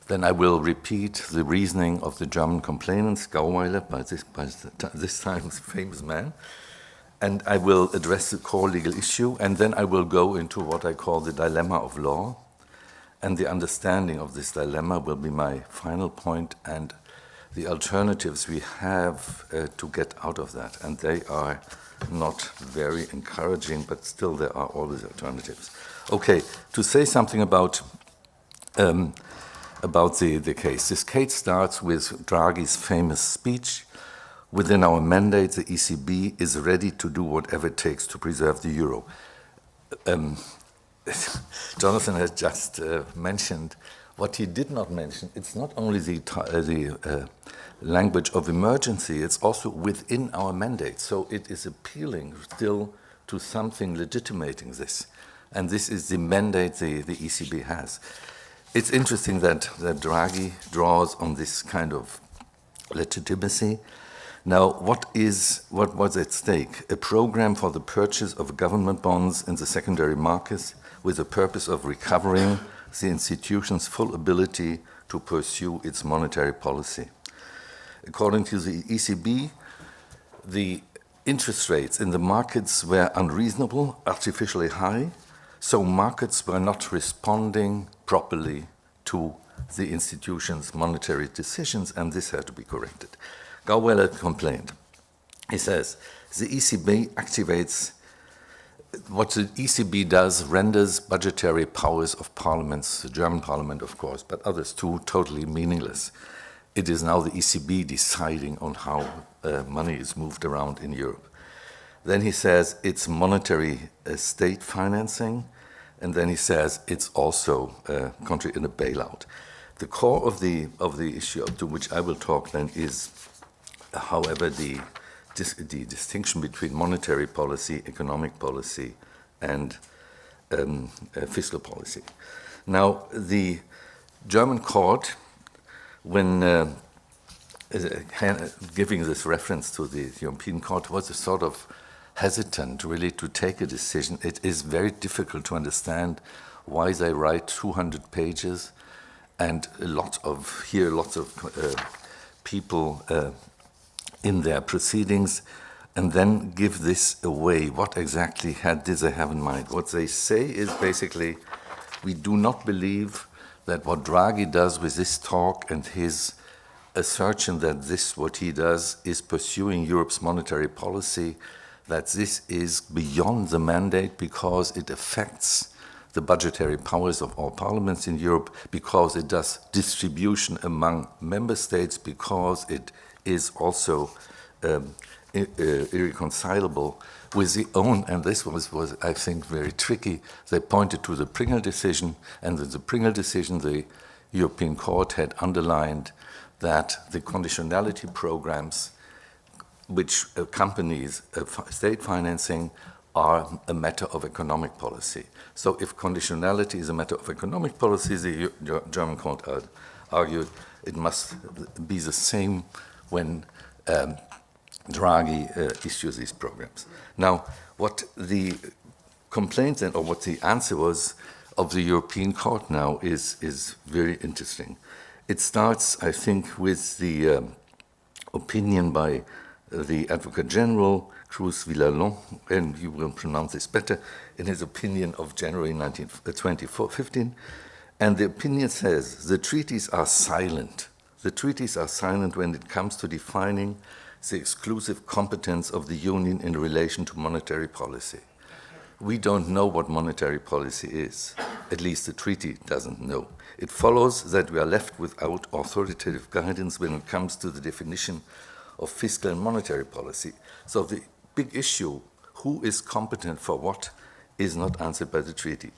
Then I will repeat the reasoning of the German complainants, Gauweiler, by this time famous man. And I will address the core legal issue, and then I will go into what I call the dilemma of law. And the understanding of this dilemma will be my final point, and the alternatives we have to get out of that. And they are not very encouraging, but still there are always alternatives. Okay, to say something about the case. This case starts with Draghi's famous speech. Within our mandate, the ECB is ready to do whatever it takes to preserve the euro. Jonathan has just mentioned what he did not mention. It's not only the language of emergency, it's also within our mandate. So it is appealing still to something legitimating this. And this is the mandate the ECB has. It's interesting that Draghi draws on this kind of legitimacy. Now, what was at stake? A program for the purchase of government bonds in the secondary markets with the purpose of recovering the institution's full ability to pursue its monetary policy. According to the ECB, the interest rates in the markets were unreasonable, artificially high, so markets were not responding properly to the institution's monetary decisions, and this had to be corrected. Gauweiler complained. He says, the ECB activates, what the ECB does renders budgetary powers of parliaments, the German parliament of course, but others too, totally meaningless. It is now the ECB deciding on how money is moved around in Europe. Then he says it's monetary state financing, and then he says it's also country in a bailout. The core of the issue to which I will talk then is, however, the distinction between monetary policy, economic policy, and fiscal policy. Now, the German court, when giving this reference to the European Court, was a sort of hesitant really to take a decision. It is very difficult to understand why they write 200 pages and lots of people in their proceedings, and then give this away. What exactly did they have in mind? What they say is basically, we do not believe that what Draghi does with this talk and his assertion that what he does is pursuing Europe's monetary policy, that this is beyond the mandate because it affects the budgetary powers of all parliaments in Europe, because it does distribution among member states, because it is also irreconcilable with the own, and this was, I think, very tricky. They pointed to the Pringle decision, and in the Pringle decision, the European Court had underlined that the conditionality programs which accompanies state financing are a matter of economic policy. So if conditionality is a matter of economic policy, the German court argued it must be the same when Draghi issues these programs. Now, what the complaint or what the answer was of the European Court now is very interesting. It starts, I think, with the opinion by the Advocate General, Cruz Villalón, and you will pronounce this better, in his opinion of January 2015. And the opinion says, the treaties are silent. The treaties are silent when it comes to defining the exclusive competence of the Union in relation to monetary policy. We don't know what monetary policy is. At least the treaty doesn't know. It follows that we are left without authoritative guidance when it comes to the definition of fiscal and monetary policy. So the big issue, who is competent for what, is not answered by the treaty.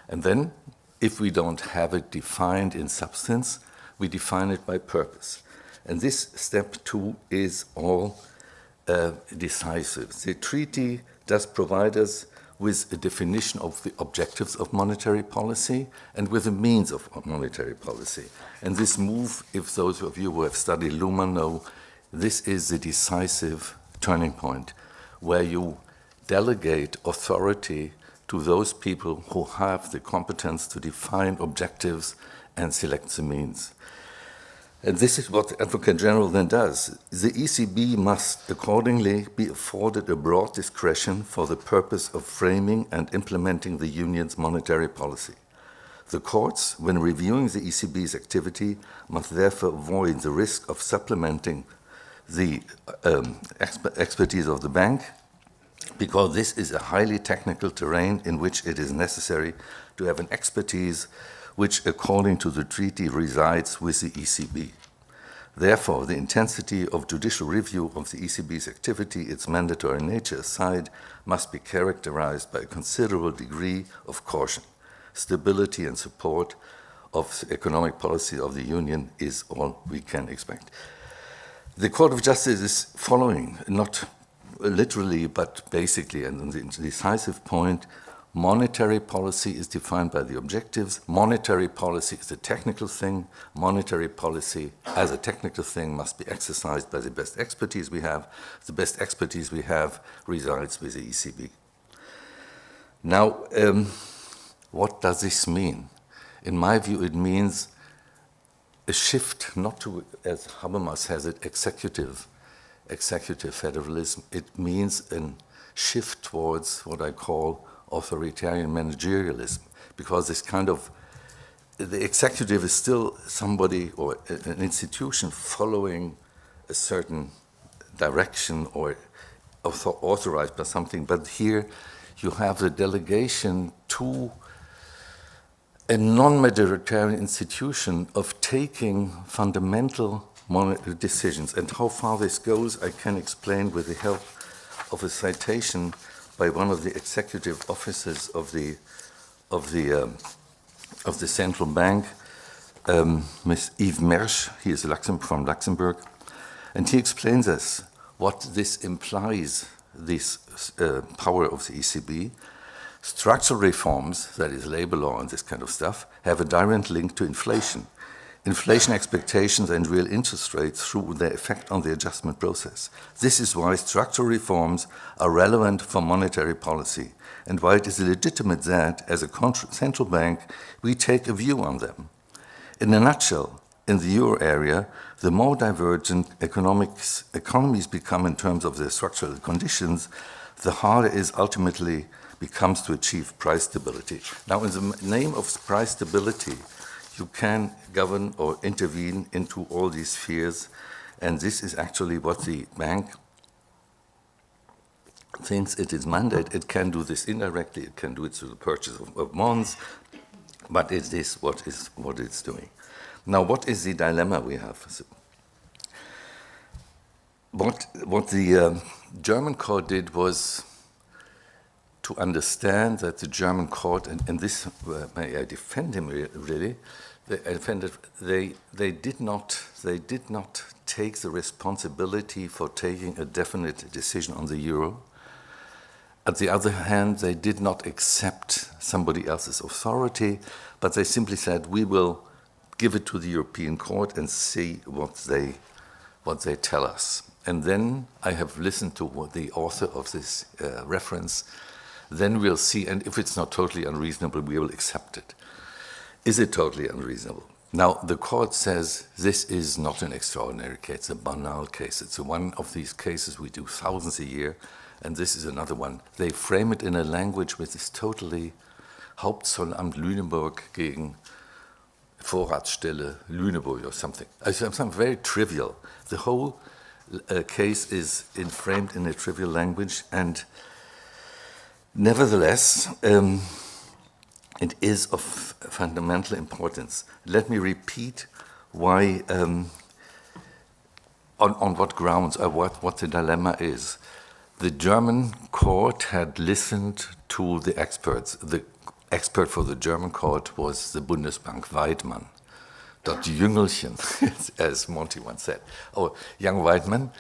And then, if we don't have it defined in substance, we define it by purpose. And this step 2 is all decisive. The treaty does provide us with a definition of the objectives of monetary policy and with the means of monetary policy. And this move, if those of you who have studied Luhmann know, this is the decisive turning point where you delegate authority to those people who have the competence to define objectives and select the means. And this is what the Advocate General then does. The ECB must accordingly be afforded a broad discretion for the purpose of framing and implementing the Union's monetary policy. The courts, when reviewing the ECB's activity, must therefore avoid the risk of supplementing the expertise of the bank, because this is a highly technical terrain in which it is necessary to have an expertise which, according to the treaty, resides with the ECB. Therefore, the intensity of judicial review of the ECB's activity, its mandatory nature aside, must be characterized by a considerable degree of caution. Stability and support of the economic policy of the Union is all we can expect. The Court of Justice is following, not literally, but basically, and the decisive point, monetary policy is defined by the objectives. Monetary policy is a technical thing. Monetary policy, as a technical thing, must be exercised by the best expertise we have. The best expertise we have resides with the ECB. Now, what does this mean? In my view, it means a shift not to, as Habermas has it, executive federalism. It means a shift towards what I call authoritarian managerialism, because this kind of, the executive is still somebody or an institution following a certain direction or authorized by something, but here you have the delegation to a non-majoritarian institution of taking fundamental monetary decisions. And how far this goes, I can explain with the help of a citation by one of the executive officers of the central bank, Ms. Yves Mersch. He is from Luxembourg, and he explains us what this implies, this power of the ECB. Structural reforms, that is labor law and this kind of stuff, have a direct link to inflation. Inflation expectations and real interest rates through their effect on the adjustment process. This is why structural reforms are relevant for monetary policy, and why it is legitimate that, as a central bank, we take a view on them. In a nutshell, in the euro area, the more divergent economies become in terms of their structural conditions, the harder it ultimately becomes to achieve price stability. Now, in the name of price stability, you can govern or intervene into all these spheres, and this is actually what the bank thinks it is mandate. It can do this indirectly, it can do it through the purchase of bonds, but it is what it's doing. Now, what is the dilemma we have? What the German court did was to understand that the German court, and this, may I defend him really, they did not take the responsibility for taking a definite decision on the euro. On the other hand, they did not accept somebody else's authority, but they simply said, we will give it to the European Court and see what they tell us. And then I have listened to what the author of this reference. Then we'll see, and if it's not totally unreasonable, we will accept it. Is it totally unreasonable? Now, the court says this is not an extraordinary case, a banal case. It's one of these cases we do thousands a year, and this is another one. They frame it in a language which is totally Hauptzollamt Lüneburg gegen Vorratsstelle Lüneburg or something. Something very trivial. The whole case is framed in a trivial language, and nevertheless, it is of fundamental importance. Let me repeat why, on what grounds, or what the dilemma is. The German court had listened to the experts. The expert for the German court was the Bundesbank Weidmann. Dr. Jüngelchen, as Monty once said. Oh, young Weidmann.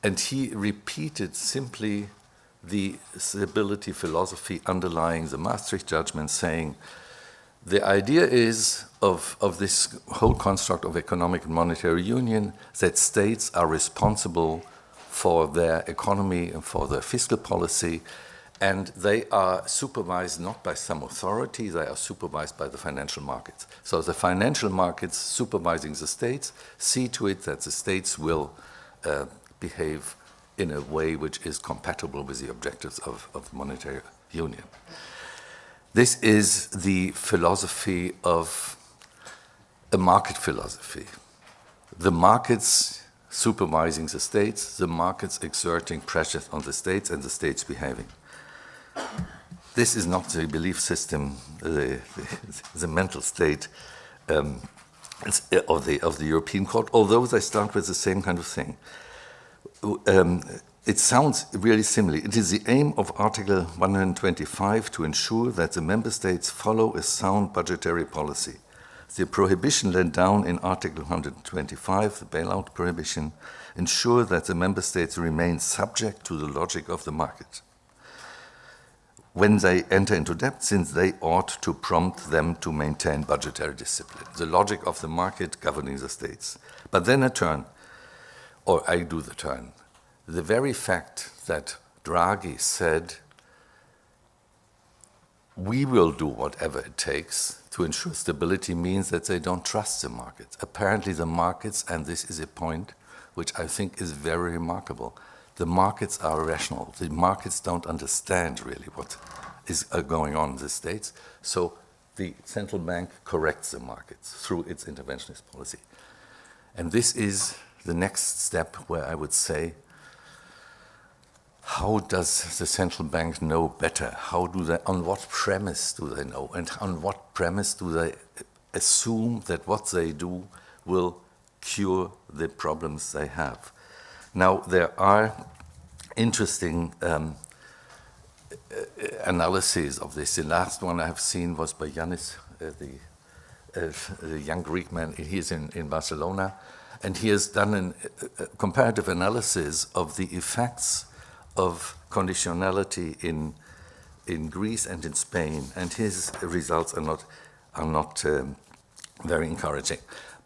And he repeated simply the stability philosophy underlying the Maastricht judgment, saying the idea is of this whole construct of economic and monetary union that states are responsible for their economy and for their fiscal policy, and they are supervised not by some authority, they are supervised by the financial markets. So the financial markets supervising the states see to it that the states will behave in a way which is compatible with the objectives of monetary union. This is the philosophy of a market philosophy. The markets supervising the states, the markets exerting pressure on the states, and the states behaving. This is not the belief system, the mental state of the European Court, although they start with the same kind of thing. It sounds really similar. It is the aim of Article 125 to ensure that the member states follow a sound budgetary policy. The prohibition laid down in Article 125, the bailout prohibition, ensure that the member states remain subject to the logic of the market when they enter into debt, since they ought to prompt them to maintain budgetary discipline. The logic of the market governing the states. But then a turn, or I do the turn. The very fact that Draghi said, we will do whatever it takes to ensure stability, means that they don't trust the markets. Apparently the markets, and this is a point which I think is very remarkable, the markets are rational. The markets don't understand really what is going on in the states. So the central bank corrects the markets through its interventionist policy. And this is the next step where I would say, how does the central bank know better? How do they, on what premise do they know? And on what premise do they assume that what they do will cure the problems they have? Now, there are interesting analyses of this. The last one I have seen was by Yanis, the young Greek man. He is in Barcelona, and he has done a comparative analysis of the effects of conditionality in Greece and in Spain, and his results are not very encouraging.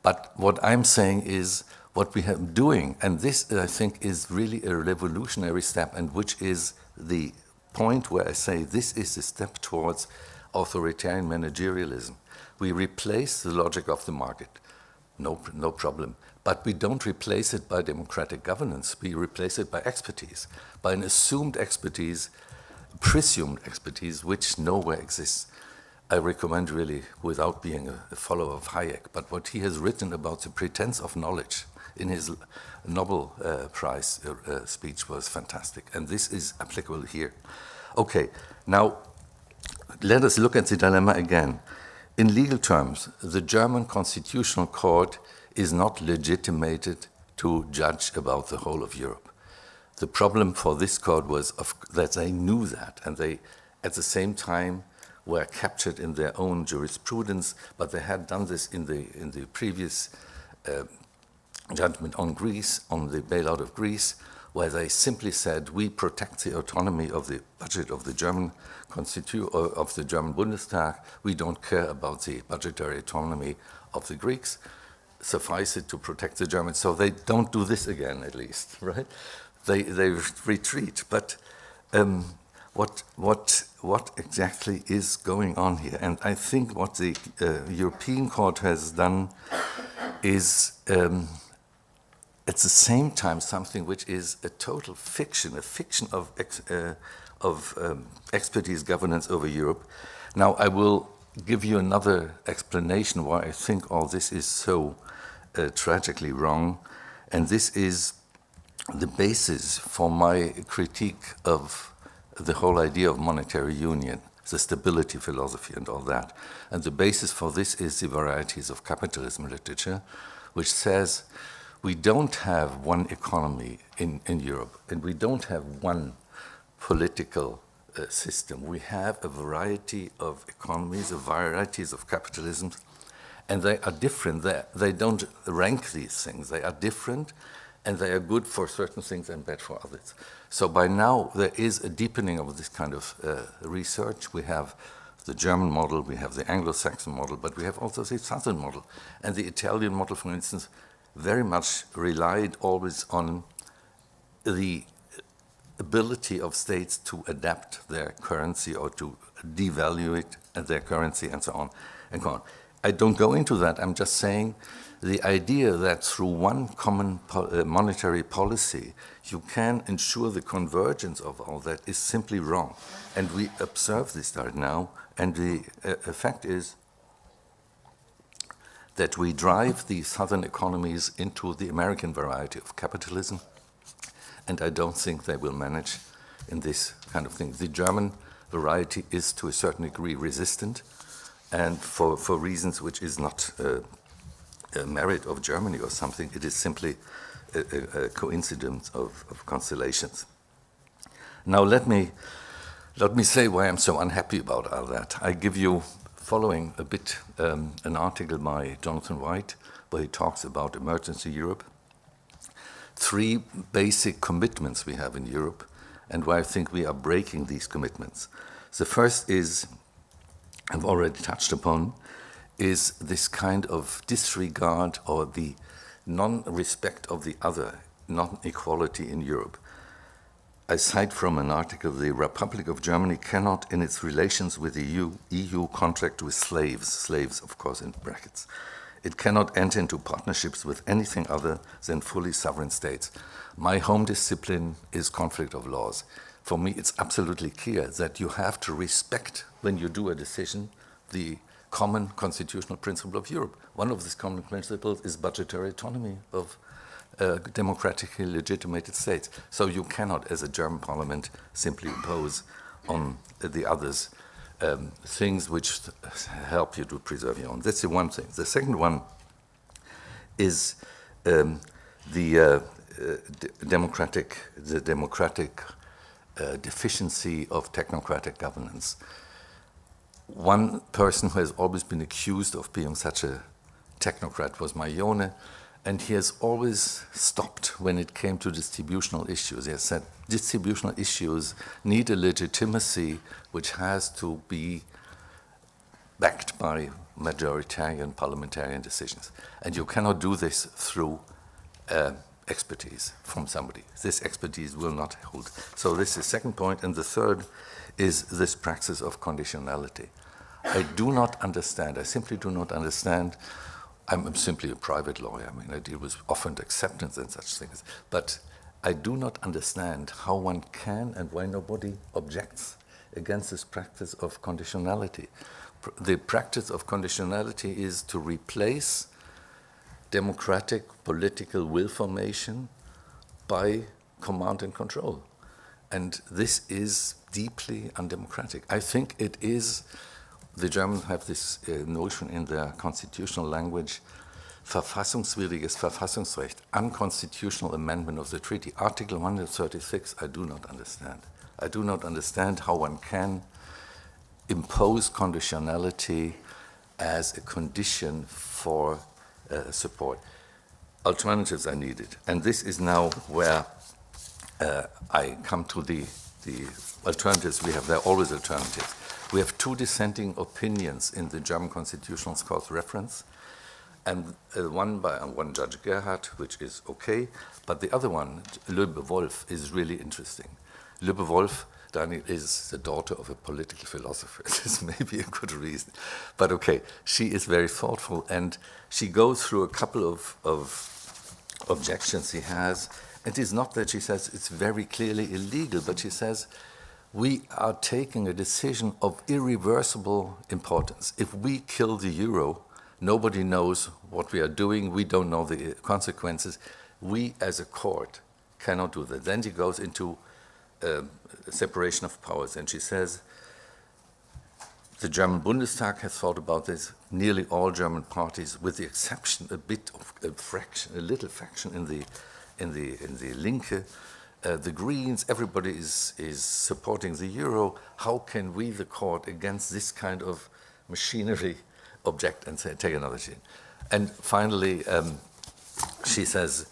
But what I'm saying is what we have doing, and this I think is really a revolutionary step, and which is the point where I say this is a step towards authoritarian managerialism. We replace the logic of the market, no problem. But we don't replace it by democratic governance. We replace it by expertise, by an assumed expertise, presumed expertise, which nowhere exists. I recommend really, without being a follower of Hayek, but what he has written about the pretense of knowledge in his Nobel Prize speech was fantastic. And this is applicable here. Okay, now let us look at the dilemma again. In legal terms, the German Constitutional Court is not legitimated to judge about the whole of Europe. The problem for this court was that they knew that, and they, at the same time, were captured in their own jurisprudence, but they had done this in the previous judgment on Greece, on the bailout of Greece, where they simply said, we protect the autonomy of the budget of the German of the German Bundestag. We don't care about the budgetary autonomy of the Greeks. Suffice it to protect the Germans. So they don't do this again, at least, right? They retreat. But what exactly is going on here? And I think what the European Court has done is at the same time something which is a total fiction, a fiction of expertise governance over Europe. Now I will give you another explanation why I think all this is so tragically wrong, and this is the basis for my critique of the whole idea of monetary union, the stability philosophy and all that. And the basis for this is the Varieties of Capitalism literature, which says we don't have one economy in Europe, and we don't have one political system. We have a variety of economies, a varieties of capitalisms, and they are different. They don't rank these things. They are different, and they are good for certain things and bad for others. So by now, there is a deepening of this kind of research. We have the German model, we have the Anglo-Saxon model, but we have also the Southern model. And the Italian model, for instance, very much relied always on the ability of states to adapt their currency or to devalue it at their currency and so on and so on. I don't go into that. I'm just saying the idea that through one common monetary policy you can ensure the convergence of all that is simply wrong. And we observe this right now, and the effect is that we drive the southern economies into the American variety of capitalism, and I don't think they will manage in this kind of thing. The German variety is to a certain degree resistant, and for reasons which is not a merit of Germany or something, it is simply a coincidence of constellations. Now let me say why I'm so unhappy about all that. I give you, following a bit, an article by Jonathan White, where he talks about emergency Europe. 3 basic commitments we have in Europe, and why I think we are breaking these commitments. The first is, I've already touched upon, is this kind of disregard or the non-respect of the other, non-equality in Europe. I cite from an article, the Republic of Germany cannot, in its relations with the EU contract with slaves of course in brackets. It cannot enter into partnerships with anything other than fully sovereign states. My home discipline is conflict of laws. For me, it's absolutely clear that you have to respect, when you do a decision, the common constitutional principle of Europe. One of these common principles is budgetary autonomy of democratically legitimated states. So you cannot, as a German parliament, simply impose on the others things which help you to preserve your own. That's the one thing. The second one is the democratic deficiency of technocratic governance. One person who has always been accused of being such a technocrat was Mayone, and he has always stopped when it came to distributional issues. He has said distributional issues need a legitimacy which has to be backed by majoritarian parliamentarian decisions. And you cannot do this through expertise from somebody. This expertise will not hold. So this is the second point. And the third is this praxis of conditionality. I do not understand, I simply do not understand. I'm simply a private lawyer. I mean, I deal with often acceptance and such things. But I do not understand how one can and why nobody objects against this practice of conditionality. The practice of conditionality is to replace democratic political will formation by command and control. And this is deeply undemocratic. I think it is, the Germans have this notion in their constitutional language, verfassungswidriges Verfassungsrecht, unconstitutional amendment of the treaty. Article 136, I do not understand. I do not understand how one can impose conditionality as a condition for support. Alternatives are needed. And this is now where I come to the alternatives we have. There are always alternatives. We have two dissenting opinions in the German Constitutional Court's reference, and one by one Judge Gerhard, which is okay, but the other one, Löbe-Wolf, is really interesting. Löbe-Wolf, Daniel, is the daughter of a political philosopher. This may be a good reason, but okay, she is very thoughtful, and she goes through a couple of objections he has. It is not that she says it's very clearly illegal, but she says we are taking a decision of irreversible importance. If we kill the euro, nobody knows what we are doing. We don't know the consequences. We, as a court, cannot do that. Then she goes into separation of powers, and she says the German Bundestag has thought about this. Nearly all German parties, with the exception a bit of a little fraction in the Linke, the Greens, everybody is supporting the euro. How can we, the court, against this kind of machinery, object and say, take another shit? And finally, she says,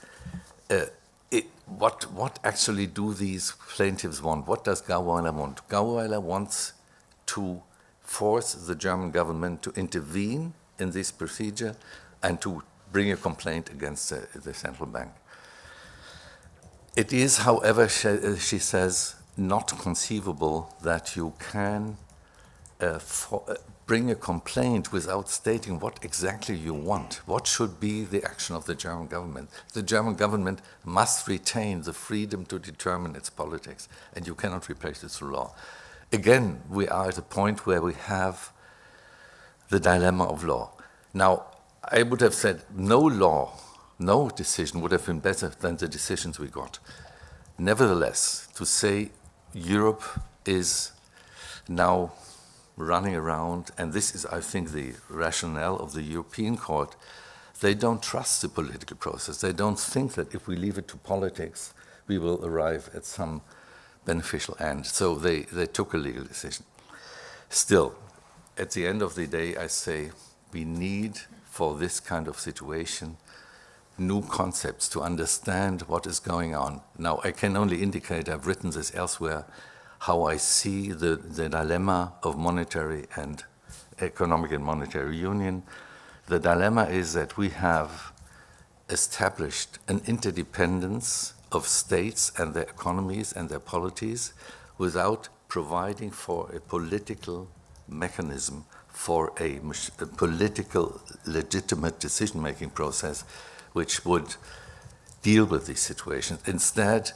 what actually do these plaintiffs want? What does Gauweiler want? Gauweiler wants to force the German government to intervene in this procedure and to bring a complaint against the central bank. It is, however, she says, not conceivable that you can bring a complaint without stating what exactly you want. What should be the action of the German government? The German government must retain the freedom to determine its politics, and you cannot replace it through law. Again, we are at a point where we have the dilemma of law. Now, I would have said no law, no decision would have been better than the decisions we got. Nevertheless, to say Europe is now running around, and this is, I think, the rationale of the European Court, they don't trust the political process. They don't think that if we leave it to politics, we will arrive at some beneficial end. So they took a legal decision. Still, at the end of the day, I say we need, for this kind of situation, new concepts to understand what is going on. Now, I can only indicate, I've written this elsewhere, how I see the dilemma of monetary and economic and monetary union. The dilemma is that we have established an interdependence of states and their economies and their polities without providing for a political mechanism for a political legitimate decision-making process which would deal with these situations. Instead,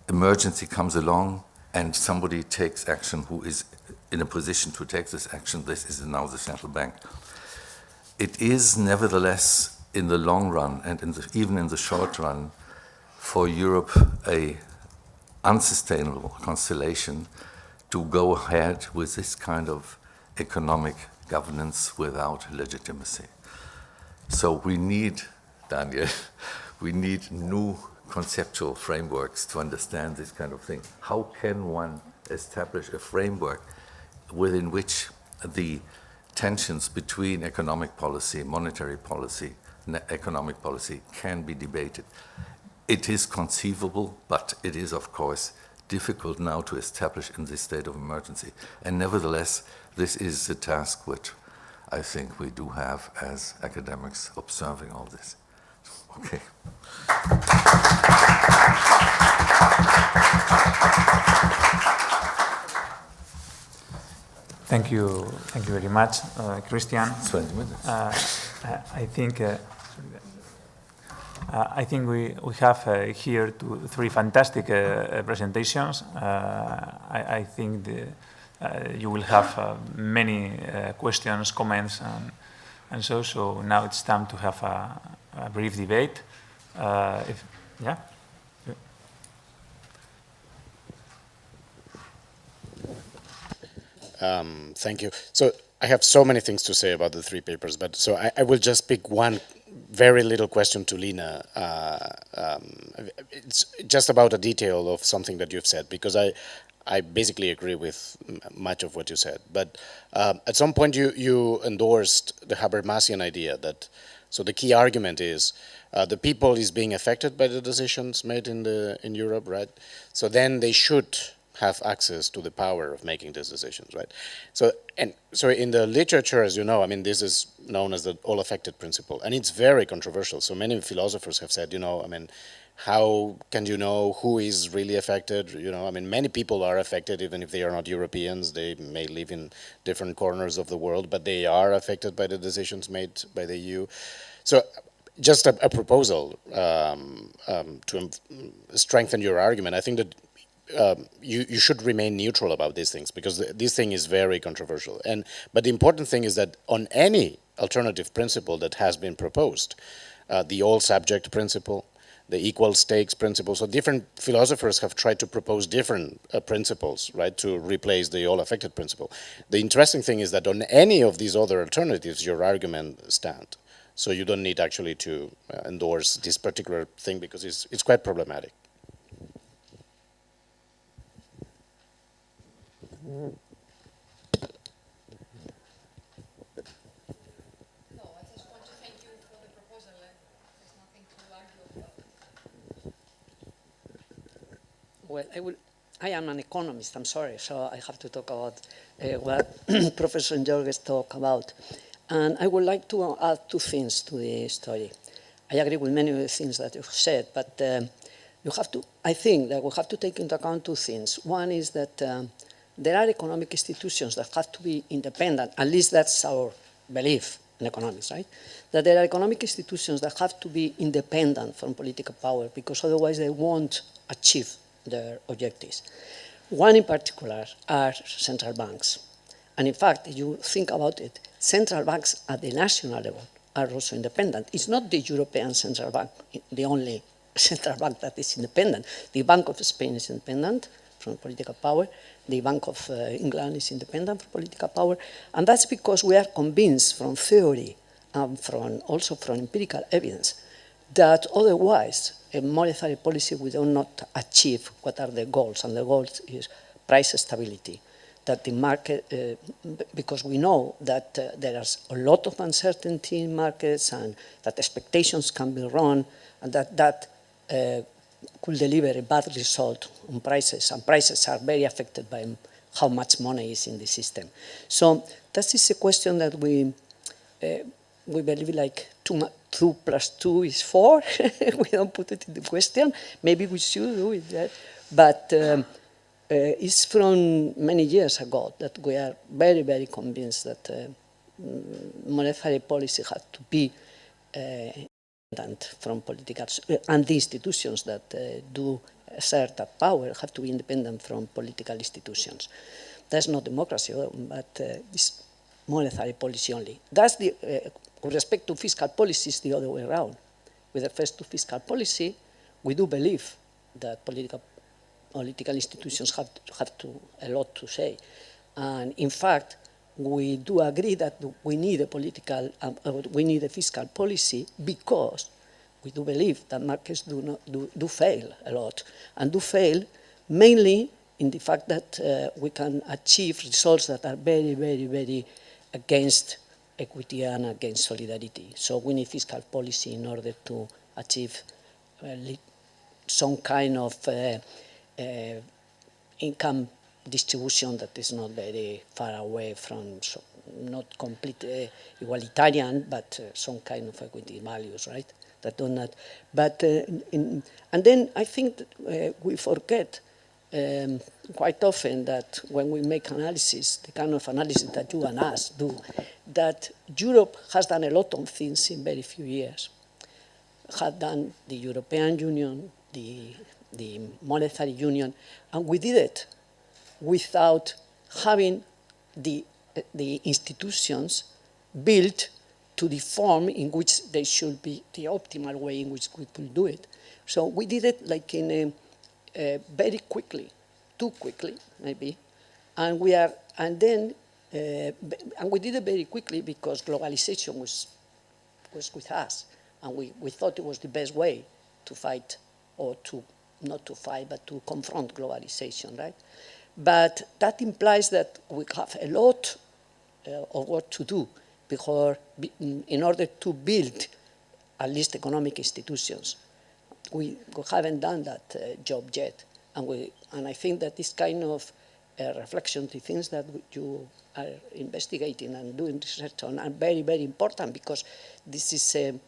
emergency comes along and somebody takes action who is in a position to take this action. This is now the central bank. It is nevertheless, in the long run and even in the short run, for Europe a unsustainable constellation to go ahead with this kind of economic governance without legitimacy. So we need, Daniel, we need new conceptual frameworks to understand this kind of thing. How can one establish a framework within which the tensions between economic policy, monetary policy, economic policy can be debated? It is conceivable, but it is, of course, difficult now to establish in this state of emergency. And nevertheless, this is the task which I think we do have as academics observing all this. Okay. Thank you very much, Christian. 20 minutes. I think we have here three fantastic presentations. I think you will have many questions, comments, and so now it's time to have a brief debate. Yeah. Thank you. So I have so many things to say about the three papers, but so I will just pick one very little question to Lina. It's just about a detail of something that you've said, because I basically agree with much of what you said. But at some point you endorsed the Habermasian idea that, so the key argument is the people is being affected by the decisions made in Europe, right? So then they should have access to the power of making these decisions, right? So in the literature, as you know, I mean, this is known as the all-affected principle, and it's very controversial. So many philosophers have said, you know, I mean, how can you know who is really affected? You know, I mean, many people are affected, even if they are not Europeans. They may live in different corners of the world, but they are affected by the decisions made by the EU. So just a proposal to strengthen your argument. I think that you should remain neutral about these things, because this thing is very controversial. But the important thing is that on any alternative principle that has been proposed, the all subject principle, the equal stakes principle, so different philosophers have tried to propose different principles, right, to replace the all affected principle. The interesting thing is that on any of these other alternatives, your argument stands. So you don't need actually to endorse this particular thing, because it's quite problematic. No, I just want to thank you for the proposal. There's nothing to argue about. Well, I am an economist, I'm sorry, so I have to talk about what Professor Jorges talked about. And I would like to add two things to the story. I agree with many of the things that you've said, but I think that we have to take into account two things. One is that there are economic institutions that have to be independent, at least that's our belief in economics, right? That there are economic institutions that have to be independent from political power, because otherwise they won't achieve their objectives. One in particular are central banks. And in fact, if you think about it, central banks at the national level are also independent. It's not the European Central Bank, the only central bank that is independent. The Bank of Spain is independent from political power. The Bank of England is independent from political power. And that's because we are convinced from theory and also from empirical evidence that otherwise a monetary policy will not achieve what are the goals. And the goals is price stability. That the market, because we know that there is a lot of uncertainty in markets, and that expectations can be wrong, and that could deliver a bad result on prices, and prices are very affected by how much money is in the system. So that is a question that we believe like 2 plus 2 is 4. We don't put it in the question. Maybe we should do it, but it's from many years ago that we are very, very convinced that monetary policy has to be independent from political, and the institutions that do exert that power have to be independent from political institutions. That's not democracy, but it's monetary policy only. That's the, with respect to fiscal policy, is the other way around. With respect to fiscal policy, we do believe that political institutions have a lot to say. And in fact, we do agree that we need a fiscal policy, because we do believe that markets do fail a lot, and do fail mainly in the fact that we can achieve results that are very, very, very against equity and against solidarity. So we need fiscal policy in order to achieve some kind of income distribution that is not very far away from, not completely egalitarian, but some kind of equity values, right? That do not. But and then I think that we forget quite often that when we make analysis, the kind of analysis that you and us do, that Europe has done a lot of things in very few years. Had done the European Union, the Monetary Union, and we did it without having the institutions built to the form in which they should be, the optimal way in which we could do it. So we did it like in a very quickly, too quickly maybe, and we did it very quickly because globalization was with us, and we thought it was the best way to fight, or to, not to fight, but to confront globalization, right? But that implies that we have a lot of work to do before, in order to build at least economic institutions. We haven't done that job yet. And I think that this kind of reflection, the things that you are investigating and doing research on are very, very important, because this is a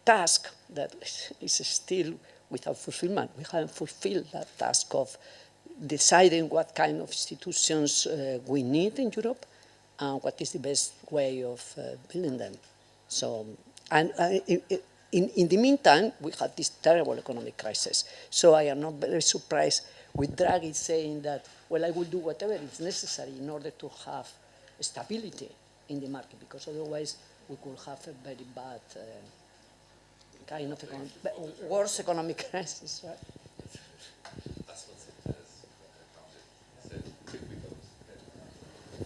task that is still without fulfillment. We haven't fulfilled that task of deciding what kind of institutions we need in Europe and what is the best way of building them. So, and in the meantime, we had this terrible economic crisis. So I am not very surprised with Draghi saying that, well, I will do whatever is necessary in order to have stability in the market, because otherwise we could have a very bad kind of worse economic crisis, right?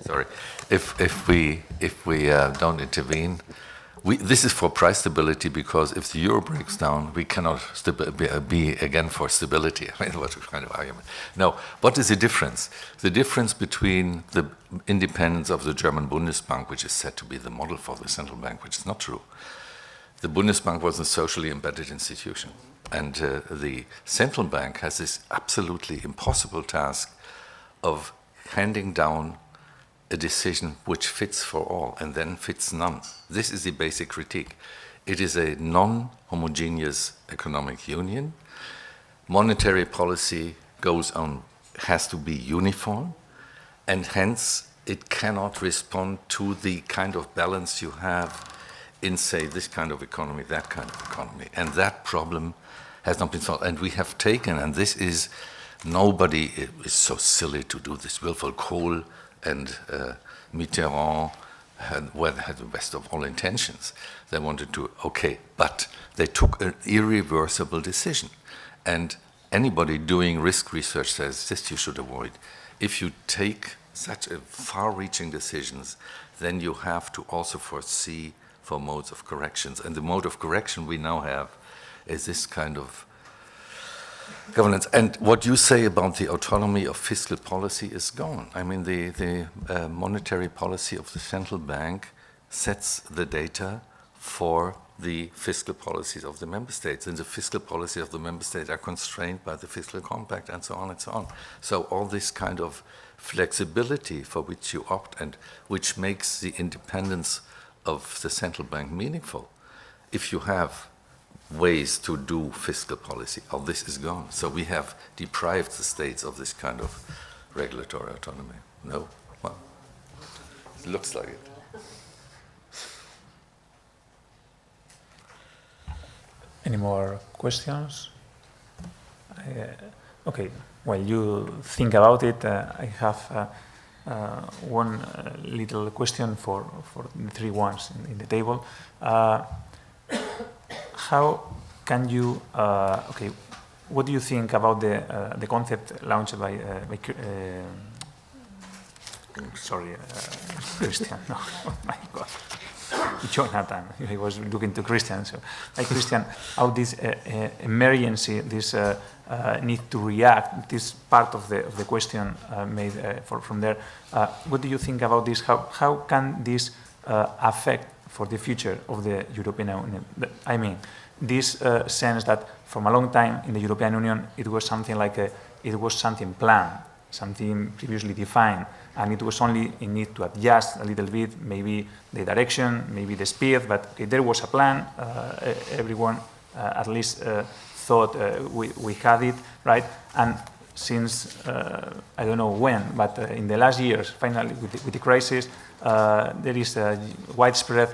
Sorry, if we don't intervene, this is for price stability, because if the euro breaks down, we cannot be again for stability. I mean, what kind of argument? No, what is the difference? The difference between the independence of the German Bundesbank, which is said to be the model for the central bank, which is not true. The Bundesbank was a socially embedded institution, and the central bank has this absolutely impossible task of handing down a decision which fits for all and then fits none. This is the basic critique. It is a non-homogeneous economic union. Monetary policy has to be uniform, and hence it cannot respond to the kind of balance you have in, say, this kind of economy, that kind of economy. And that problem has not been solved. And we have taken, and this is, nobody is so silly to do this. Wilfred Kohl and Mitterrand had the best of all intentions. They wanted to, okay, but they took an irreversible decision. And anybody doing risk research says this you should avoid. If you take such a far-reaching decisions, then you have to also foresee for modes of corrections. And the mode of correction we now have is this kind of governance. And what you say about the autonomy of fiscal policy is gone. I mean, the monetary policy of the central bank sets the data for the fiscal policies of the member states, and the fiscal policy of the member states are constrained by the fiscal compact, and so on and so on. So all this kind of flexibility for which you opt, and which makes the independence of the central bank meaningful, if you have ways to do fiscal policy, all this is gone. So we have deprived the states of this kind of regulatory autonomy. No? Well, it looks like it. Any more questions? Okay, while you think about it, I have one little question for the three ones in the table. How can you, okay, what do you think about the concept launched by Christian, no, oh my God. Jonathan, he was looking to Christian. So, like Christian, how this emergency, this need to react, this part of the question made from there. What do you think about this? How can this affect for the future of the European Union? I mean, this sense that from a long time in the European Union, it was something like it was something planned, something previously defined, and it was only in need to adjust a little bit, maybe the direction, maybe the speed, but there was a plan. Everyone at least thought we had it, right? And since, I don't know when, but in the last years, finally, with the crisis, there is a widespread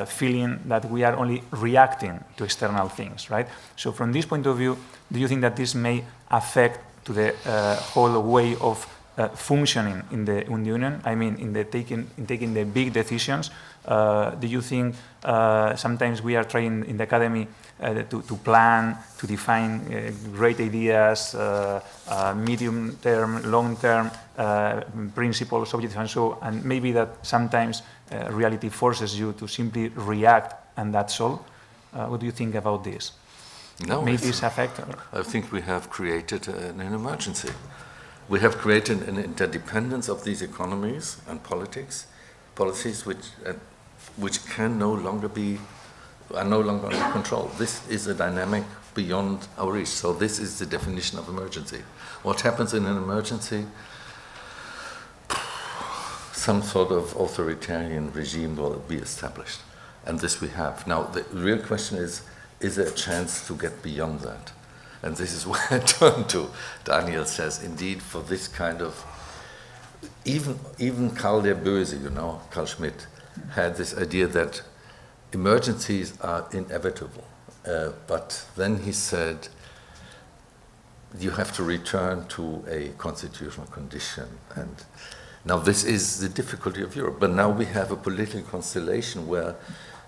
feeling that we are only reacting to external things, right? So from this point of view, do you think that this may affect to the whole way of functioning in the Union? I mean, in taking the big decisions. Do you think sometimes we are trying in the academy to plan, to define great ideas, medium-term, long-term principles, objectives, and so, and maybe that sometimes reality forces you to simply react, and that's all? What do you think about this? No, may this affect? I think we have created an emergency. We have created an interdependence of these economies and policies which can no longer are no longer under control. This is a dynamic beyond our reach. So this is the definition of emergency. What happens in an emergency? Some sort of authoritarian regime will be established. And this we have. Now, the real question is there a chance to get beyond that? And this is where I turn to. Daniel says, indeed, for this kind of, even Karl der Böse, Carl Schmitt, had this idea that emergencies are inevitable. But then he said, you have to return to a constitutional condition. And now this is the difficulty of Europe. But now we have a political constellation where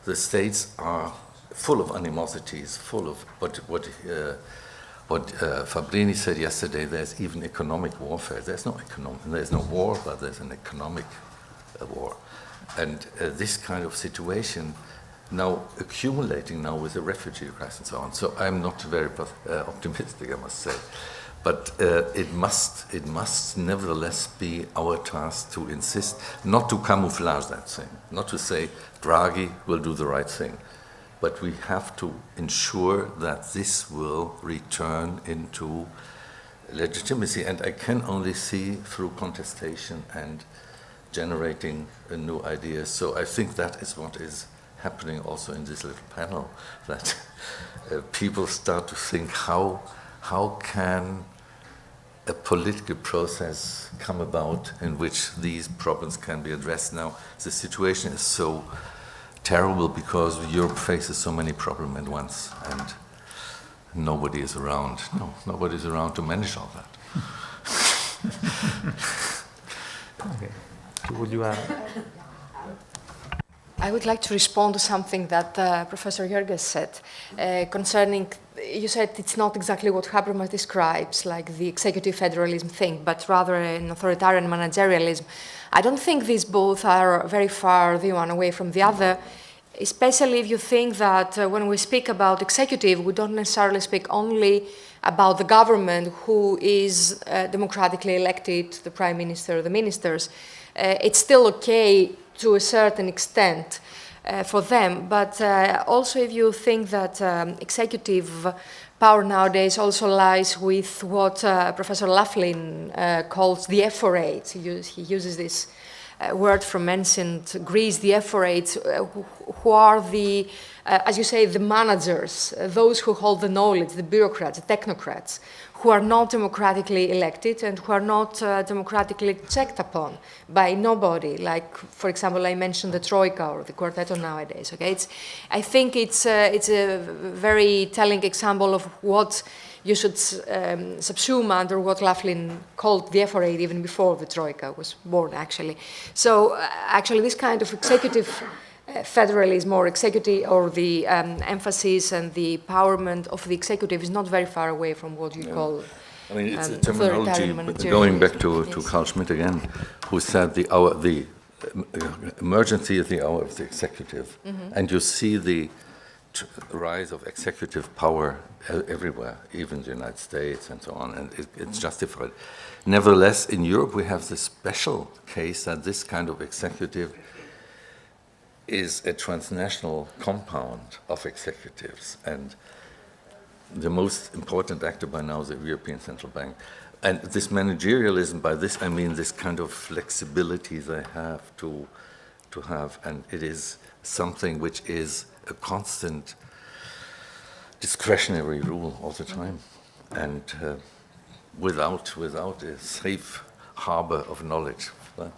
the states are full of animosities, full of what Fabrini said yesterday. There's even economic warfare. There's no war, but there's an economic war, and this kind of situation now accumulating now with the refugee crisis and so on. So I'm not very optimistic, I must say, but it must nevertheless be our task to insist not to camouflage that thing, not to say Draghi will do the right thing. But we have to ensure that this will return into legitimacy. And I can only see through contestation and generating new ideas. So I think that is what is happening also in this little panel, that people start to think how can a political process come about in which these problems can be addressed. Now, the situation is so terrible because Europe faces so many problems at once, and nobody is around. No, nobody is around to manage all that. Okay. Would you add? I would like to respond to something that Professor Jörges said concerning, you said it's not exactly what Habermas describes, like the executive federalism thing, but rather an authoritarian managerialism. I don't think these both are very far the one away from the other, especially if you think that when we speak about executive, we don't necessarily speak only about the government who is democratically elected, the prime minister, the ministers. It's still okay to a certain extent for them, but also if you think that executive power nowadays also lies with what Professor Laughlin calls the ephorates. He uses this word from ancient Greece, the ephorates, who are the, as you say, the managers, those who hold the knowledge, the bureaucrats, the technocrats, who are not democratically elected and who are not democratically checked upon by nobody. Like, for example, I mentioned the Troika or the Quartetto nowadays. Okay, I think it's a very telling example of what you should subsume under what Laughlin called the epphorate even before the Troika was born, actually. So, actually, this kind of executive federalism or executive, or the emphasis and the empowerment of the executive is not very far away from what you call. I mean, it's a terminology, going back to Carl Schmitt again, who said the emergency is the hour of the executive. Mm-hmm. And you see the rise of executive power everywhere, even the United States and so on, and it's justified. Nevertheless, in Europe, we have this special case that this kind of executive is a transnational compound of executives, and the most important actor by now is the European Central Bank. And this managerialism, by this I mean this kind of flexibility they have to have, and it is something which is a constant discretionary rule all the time. And without a safe harbor of knowledge. Yeah.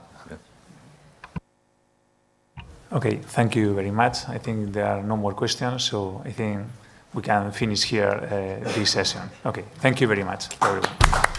Okay, thank you very much. I think there are no more questions, so I think we can finish here this session. Okay, thank you very much, everyone.